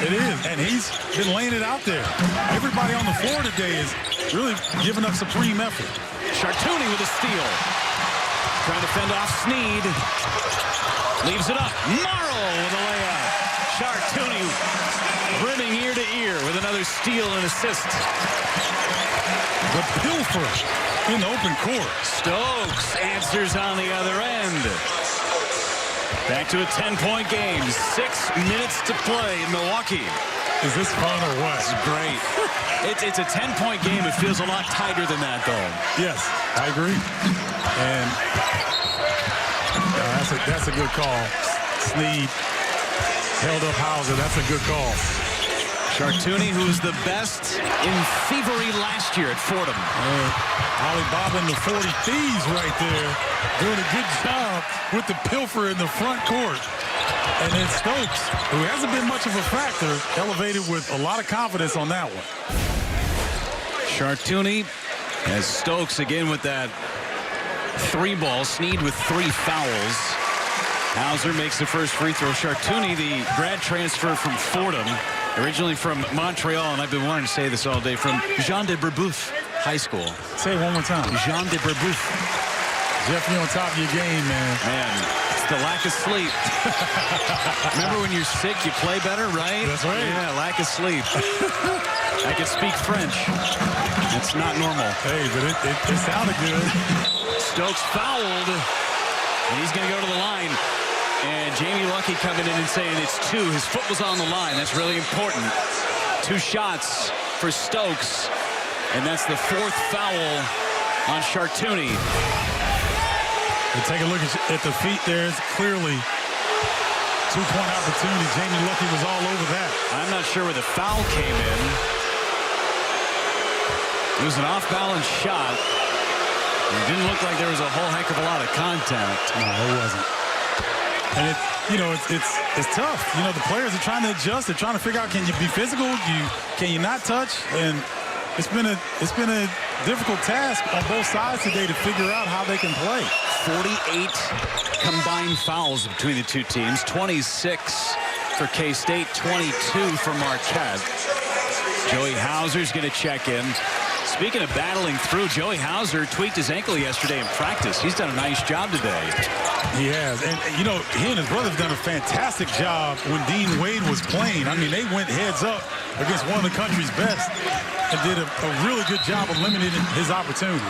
It is. And he's been laying it out there. Everybody on the floor today is really giving up supreme effort. Chartouni with a steal. Trying to fend off Sneed. Leaves it up. Morrow with a layup. Chartouni brimming ear to ear with another steal and assist. The pilfer in the open court. Stokes answers on the other end. Back to a 10-point game. 6 minutes to play in Milwaukee. Is this fun or what? It's great. It's a 10-point game. It feels a lot tighter than that, though. Yes, I agree. And that's a good call. Sneed held up Hauser. That's a good call. Chartouni, who was the best in thievery last year at Fordham. Alibaba and the 40 Thieves right there doing a good job with the pilfer in the front court. And then Stokes, who hasn't been much of a factor, elevated with a lot of confidence on that one. Chartouni as Stokes again with that 3-ball. Sneed with 3 fouls. Hauser makes the first free throw. Chartouni, the grad transfer from Fordham, originally from Montreal, and I've been wanting to say this all day, from Jean de Brebeuf High School. Say it one more time. Jean de Brebeuf. Jeff, you're on top of your game, man. Man, it's the lack of sleep. Remember when you're sick, you play better, right? That's right. Yeah, lack of sleep. I can speak French. It's not normal. Hey, but it sounded good. Stokes fouled, and he's going to go to the line. And Jamie Luckey coming in and saying it's 2. His foot was on the line. That's really important. 2 shots for Stokes. And that's the 4th foul on Chartouni. And take a look at the feet there. It's clearly 2-point opportunity. Jamie Luckey was all over that. I'm not sure where the foul came in. It was an off-balance shot. It didn't look like there was a whole heck of a lot of contact. No, it wasn't. And it's tough. The players are trying to adjust. They're trying to figure out, can you be physical? Can you not touch? And it's been a difficult task on both sides today to figure out how they can play. 48 combined fouls between the two teams. 26 for K-State, 22 for Marquette. Joey Hauser's going to check in. Speaking of battling through, Joey Hauser tweaked his ankle yesterday in practice. He's done a nice job today. He has. And, he and his brother have done a fantastic job when Dean Wade was playing. I mean, they went heads up against one of the country's best and did a really good job of eliminating his opportunity.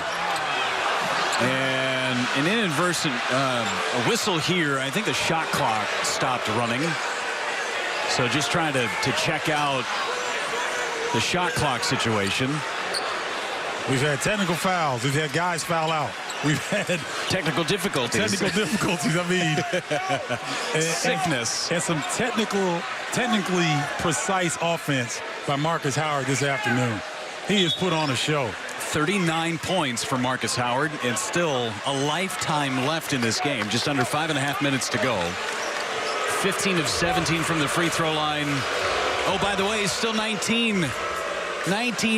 And an inadvertent a whistle here. I think the shot clock stopped running. So just trying to check out the shot clock situation. We've had technical fouls. We've had guys foul out. We've had technical difficulties. I mean, sickness. And some technically precise offense by Marcus Howard this afternoon. He has put on a show. 39 points for Marcus Howard, and still a lifetime left in this game. Just under 5.5 minutes to go. 15 of 17 from the free throw line. Oh, by the way, he's still 19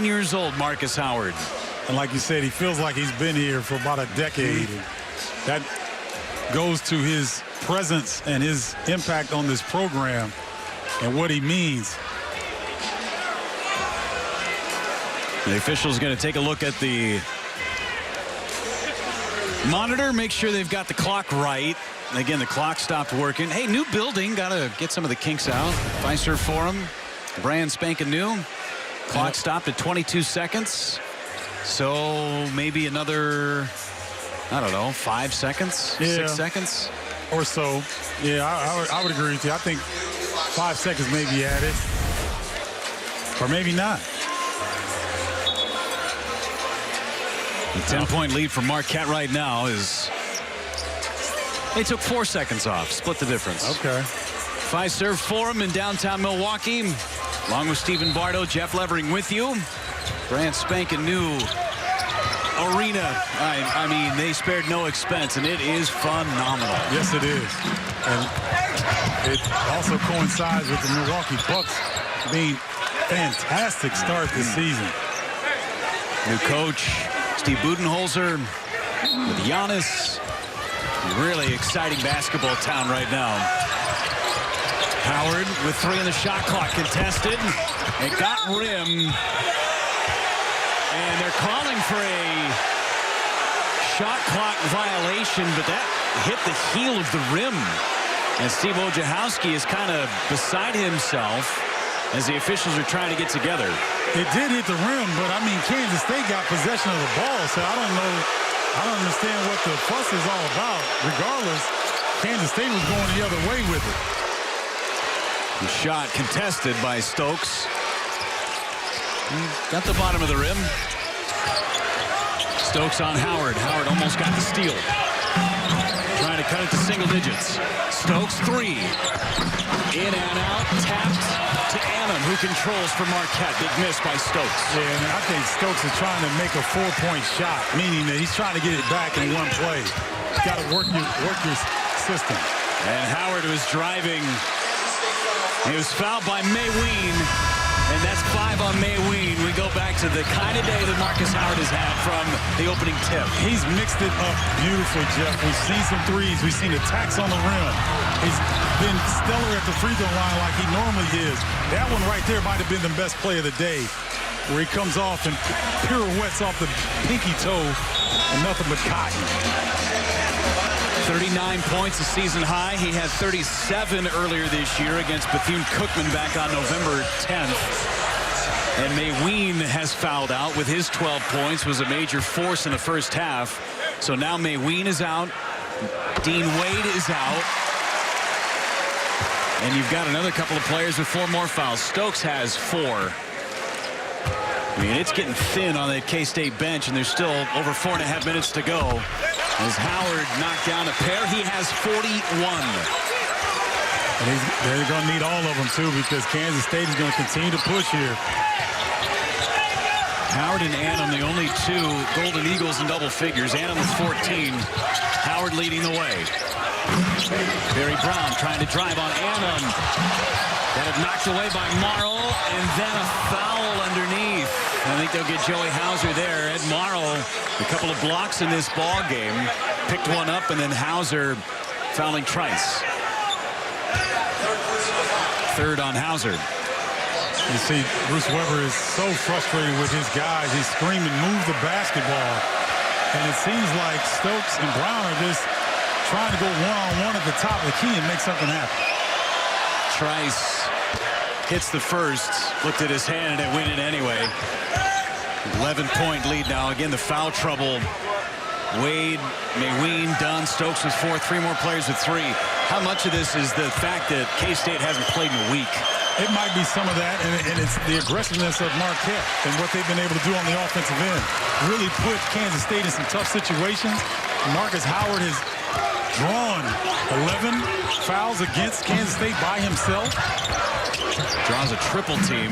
years old, Marcus Howard. And like you said, he feels like he's been here for about a decade. That goes to his presence and his impact on this program and what he means. The official's going to take a look at the monitor, make sure they've got the clock right. Again, the clock stopped working. Hey, new building, got to get some of the kinks out. Fiserv Forum, brand spanking new. Clock stopped at 22 seconds. So maybe another, I don't know, 5 seconds, 6 seconds or so. Yeah, I would agree with you. I think 5 seconds may be added, or maybe not. The 10-point lead for Marquette right now is they took 4 seconds off, split the difference. Okay. Fiserv Forum in downtown Milwaukee, along with Stephen Bardo, Jeff Levering with you. Brand spanking new arena. I mean, they spared no expense, and it is phenomenal. Yes, it is. And it also coincides with the Milwaukee Bucks being fantastic start this season. New coach, Steve Budenholzer, with Giannis. Really exciting basketball town right now. Howard with 3 in the shot clock contested. It got rim. And they're calling for a shot clock violation, but that hit the heel of the rim. And Steve Wojciechowski is kind of beside himself as the officials are trying to get together. It did hit the rim, but I mean, Kansas State got possession of the ball, so I don't understand what the fuss is all about. Regardless, Kansas State was going the other way with it. The shot contested by Stokes. Got the bottom of the rim. Stokes on Howard. Howard almost got the steal. Trying to cut it to single digits. Stokes 3. In and out. Tapped to Annam, who controls for Marquette. Big miss by Stokes. Yeah, and I think Stokes is trying to make a 4-point shot, meaning that he's trying to get it back in one play. You've got to work your system. And Howard was driving. He was fouled by Mayween. And that's 5 on Mayween. We go back to the kind of day that Marcus Howard has had from the opening tip. He's mixed it up beautifully, Jeff. We've seen some threes. We've seen attacks on the rim. He's been stellar at the free throw line like he normally is. That one right there might have been the best play of the day, where he comes off and pirouettes off the pinky toe and nothing but cotton. 39 points, a season high. He had 37 earlier this year against Bethune-Cookman back on November 10th. And Mayween has fouled out with his 12 points, was a major force in the first half. So now Mayween is out. Dean Wade is out. And you've got another couple of players with 4 more fouls. Stokes has 4. I mean, it's getting thin on that K-State bench, and there's still over 4.5 minutes to go. As Howard knocked down a pair, he has 41. And they're going to need all of them, too, because Kansas State is going to continue to push here. Howard and Annam, the only 2 Golden Eagles in double figures. Annam with 14. Howard leading the way. Barry Brown trying to drive on Annam. Got it knocked away by Marl, and then a foul underneath. I think they'll get Joey Hauser there. Ed Marl, a couple of blocks in this ball game. Picked one up, and then Hauser fouling Trice. 3rd on Hauser. You see, Bruce Weber is so frustrated with his guys. He's screaming, move the basketball. And it seems like Stokes and Brown are just trying to go one-on-one at the top of the key and make something happen. Trice hits the first, looked at his hand, and it went in anyway. 11-point lead now. Again, the foul trouble. Wade, Mayween, Dunn, Stokes with 4, 3 more players with 3. How much of this is the fact that K-State hasn't played in a week? It might be some of that, and it's the aggressiveness of Marquette and what they've been able to do on the offensive end. Really put Kansas State in some tough situations. Marcus Howard has drawn 11 fouls against Kansas State by himself. Draws a triple team.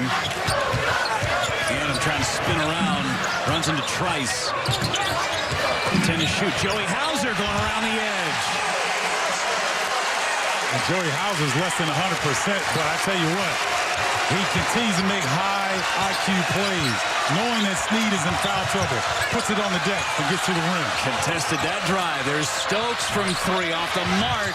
And I'm trying to spin around. Runs into Trice. 10 to shoot. Joey Hauser going around the edge. And Joey Hauser's less than 100%, but I tell you what, he continues to make high IQ plays, knowing that Snead is in foul trouble. Puts it on the deck and gets to the rim. Contested that drive. There's Stokes from 3 off the mark.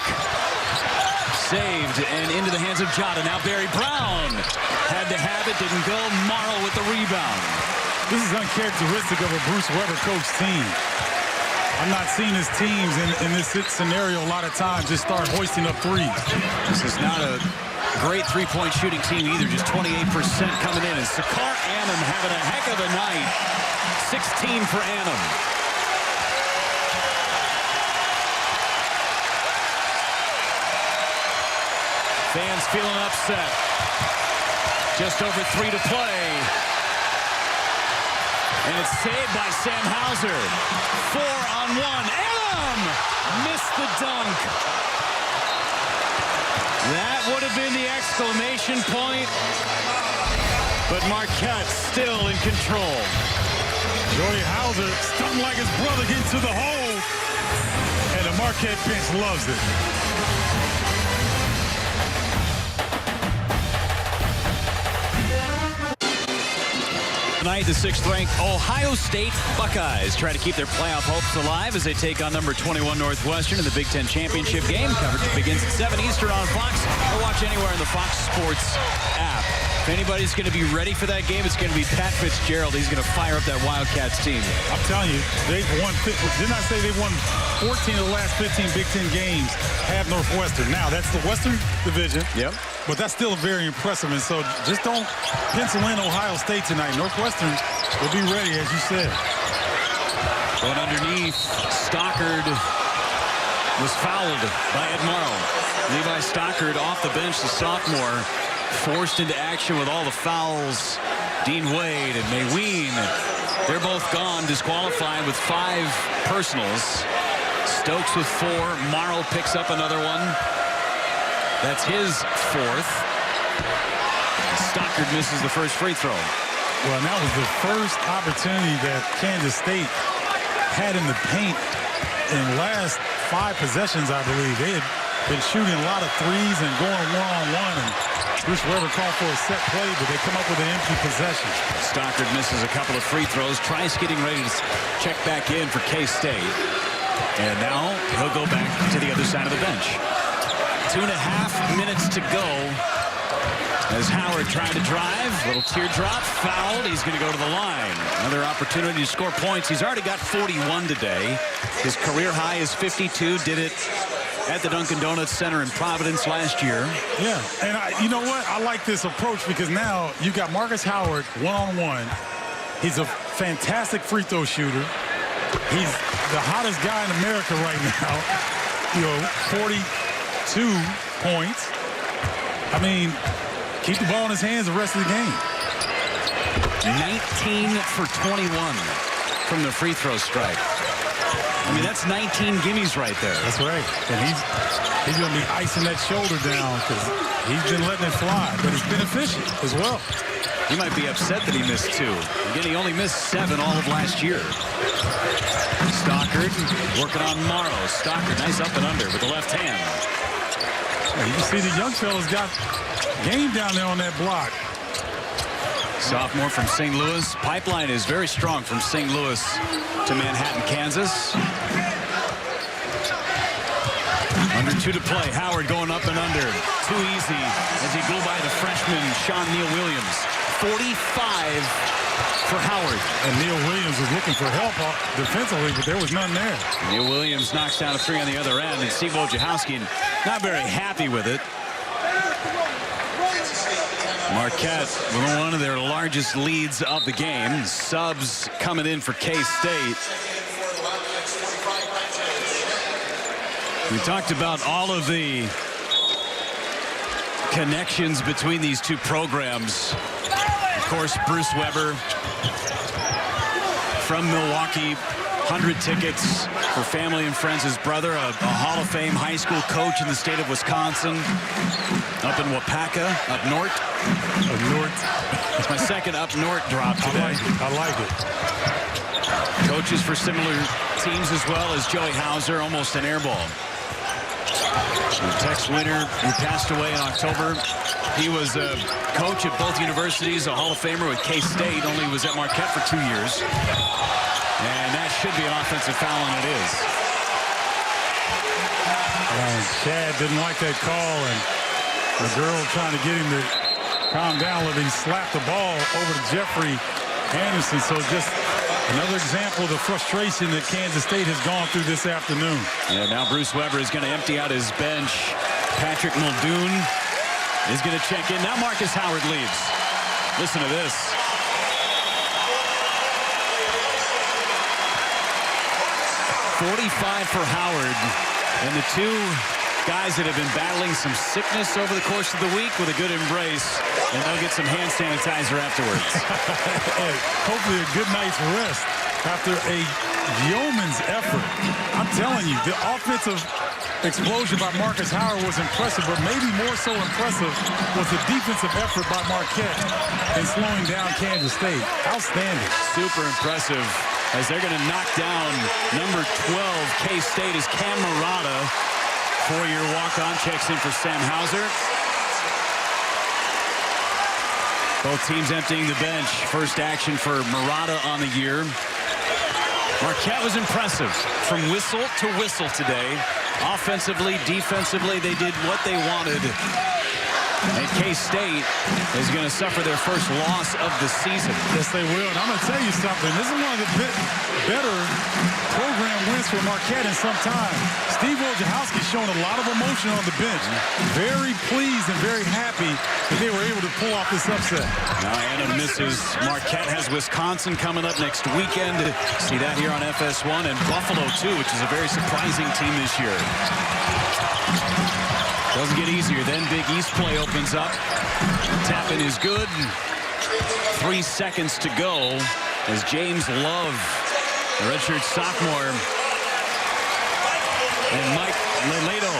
Saved and into the hands of Jota. Now Barry Brown had to have it, didn't go. Marl with the rebound. This is uncharacteristic of a Bruce Weber coach team. I'm not seeing his teams in this scenario a lot of times just start hoisting up threes. This is not a great three-point shooting team either, just 28% coming in. And Sakar Annam having a heck of a night. 16 for Annam. Fans feeling upset. Just over 3 to play. And it's saved by Sam Hauser. 4-on-1. Annam missed the dunk. That would have been the exclamation point. But Marquette still in control. Joey Hauser stung like his brother getting to the hole. And the Marquette bench loves it. Tonight, the 6th-ranked Ohio State Buckeyes try to keep their playoff hopes alive as they take on number 21 Northwestern in the Big Ten Championship game. Coverage begins at 7 Eastern on Fox, or watch anywhere in the Fox Sports app. If anybody's going to be ready for that game, it's going to be Pat Fitzgerald. He's going to fire up that Wildcats team. I'm telling you, they've won. Didn't I say they won 14 of the last 15 Big Ten games? Have Northwestern. Now, that's the Western Division. Yep. But that's still very impressive. And so just don't pencil in Ohio State tonight. Northwestern will be ready, as you said. Going underneath, Stockard was fouled by Ed Marl. Levi Stockard off the bench, the sophomore, forced into action with all the fouls. Dean Wade and Mayween, they're both gone, disqualified with 5 personals. Stokes with 4. Marl picks up another one. That's his 4th. Stockard misses the first free throw. Well, and that was the first opportunity that Kansas State had in the paint in the last 5 possessions, I believe. They had been shooting a lot of threes and going one-on-one, and Bruce Weber called for a set play, but they come up with an empty possession. Stockard misses a couple of free throws. Trice getting ready to check back in for K-State. And now he'll go back to the other side of the bench. 2.5 minutes to go as Howard tried to drive. Little teardrop, fouled. He's going to go to the line. Another opportunity to score points. He's already got 41 today. His career high is 52. Did it at the Dunkin' Donuts Center in Providence last year. Yeah, and you know what? I like this approach because now you've got Marcus Howard one-on-one. He's a fantastic free throw shooter. He's the hottest guy in America right now. 42 points. I mean, keep the ball in his hands the rest of the game. 19 for 21 from the free throw strike. I mean, that's 19 gimmies right there. That's right. And he's going to be icing that shoulder down because he's been letting it fly, but it's been efficient as well. He might be upset that he missed 2. Again, he only missed 7 all of last year. Stockard working on Morrow. Stockard, nice up and under with the left hand. You can see the young fellas got game down there on that block. Sophomore from St. Louis. Pipeline is very strong from St. Louis to Manhattan, Kansas. Under 2 to play. Howard going up and under. Too easy as he blew by the freshman, Sean Neal Williams. 45 for Howard. And Neal Williams was looking for help defensively, but there was none there. Neal Williams knocks down a 3 on the other end, and Steve Wojciechowski not very happy with it. Marquette with one of their largest leads of the game. Subs coming in for K-State. We talked about all of the connections between these two programs. Of course, Bruce Weber from Milwaukee. 100 tickets for family and friends. His brother, a Hall of Fame high school coach in the state of Wisconsin. Up in Wapaka, up north. Up north. It's my second up north drop today. I like it. Coaches for similar teams as well as Joey Hauser, almost an airball. Tex Winter, who passed away in October. He was a coach at both universities, a Hall of Famer with K-State, only was at Marquette for 2 years. And that should be an offensive foul, and it is. Chad didn't like that call, and the girl trying to get him to calm down, letting him slap the ball over to Jeffrey Anderson. So just another example of the frustration that Kansas State has gone through this afternoon. Yeah, now Bruce Weber is going to empty out his bench. Patrick Muldoon is going to check in. Now Marcus Howard leaves. Listen to this. 45 for Howard, and the 2 guys that have been battling some sickness over the course of the week with a good embrace, and they'll get some hand sanitizer afterwards. Hey, hopefully a good night's rest after a yeoman's effort. I'm telling you, the offensive explosion by Marcus Howard was impressive, but maybe more so impressive was the defensive effort by Marquette in slowing down Kansas State. Outstanding. Super impressive as they're going to knock down number 12 K-State as Cam Murata, 4-year walk-on, checks in for Sam Hauser. Both teams emptying the bench. First action for Murata on the year. Marquette was impressive from whistle to whistle today. Offensively, defensively, they did what they wanted. And K-State is going to suffer their first loss of the season. Yes, they will. And I'm going to tell you something. This is one of the better program wins for Marquette in some time. Steve Wojciechowski's shown a lot of emotion on the bench. Very pleased and very happy that they were able to pull off this upset. Now Anna misses. Marquette has Wisconsin coming up next weekend. See that here on FS1, and Buffalo too, which is a very surprising team this year. Doesn't get easier. Then Big East play opens up. Tap-in is good. 3 seconds to go as James Love, the redshirt sophomore, and Mike Leledo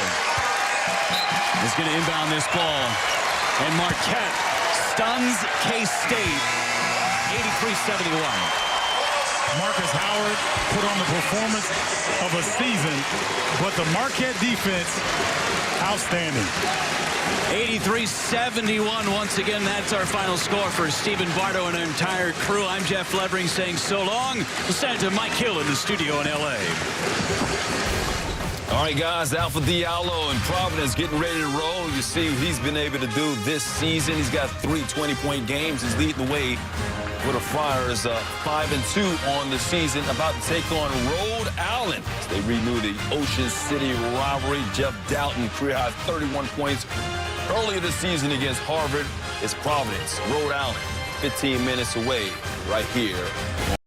is going to inbound this ball. And Marquette stuns K-State 83-71. Marcus Howard put on the performance of a season, but the Marquette defense, outstanding. 83-71. Once again, that's our final score for Stephen Bardo and our entire crew. I'm Jeff Levering saying so long. We'll send it to Mike Hill in the studio in L.A. All right, guys, Alpha Diallo in Providence getting ready to roll. You see what he's been able to do this season. He's got 3 20-point games. He's leading the way for the Friars, 5-2 on the season, about to take on Rhode Island as they renew the Ocean City rivalry. Jeff Doughton, career-high 31 points earlier this season against Harvard. It's Providence, Rhode Island, 15 minutes away right here.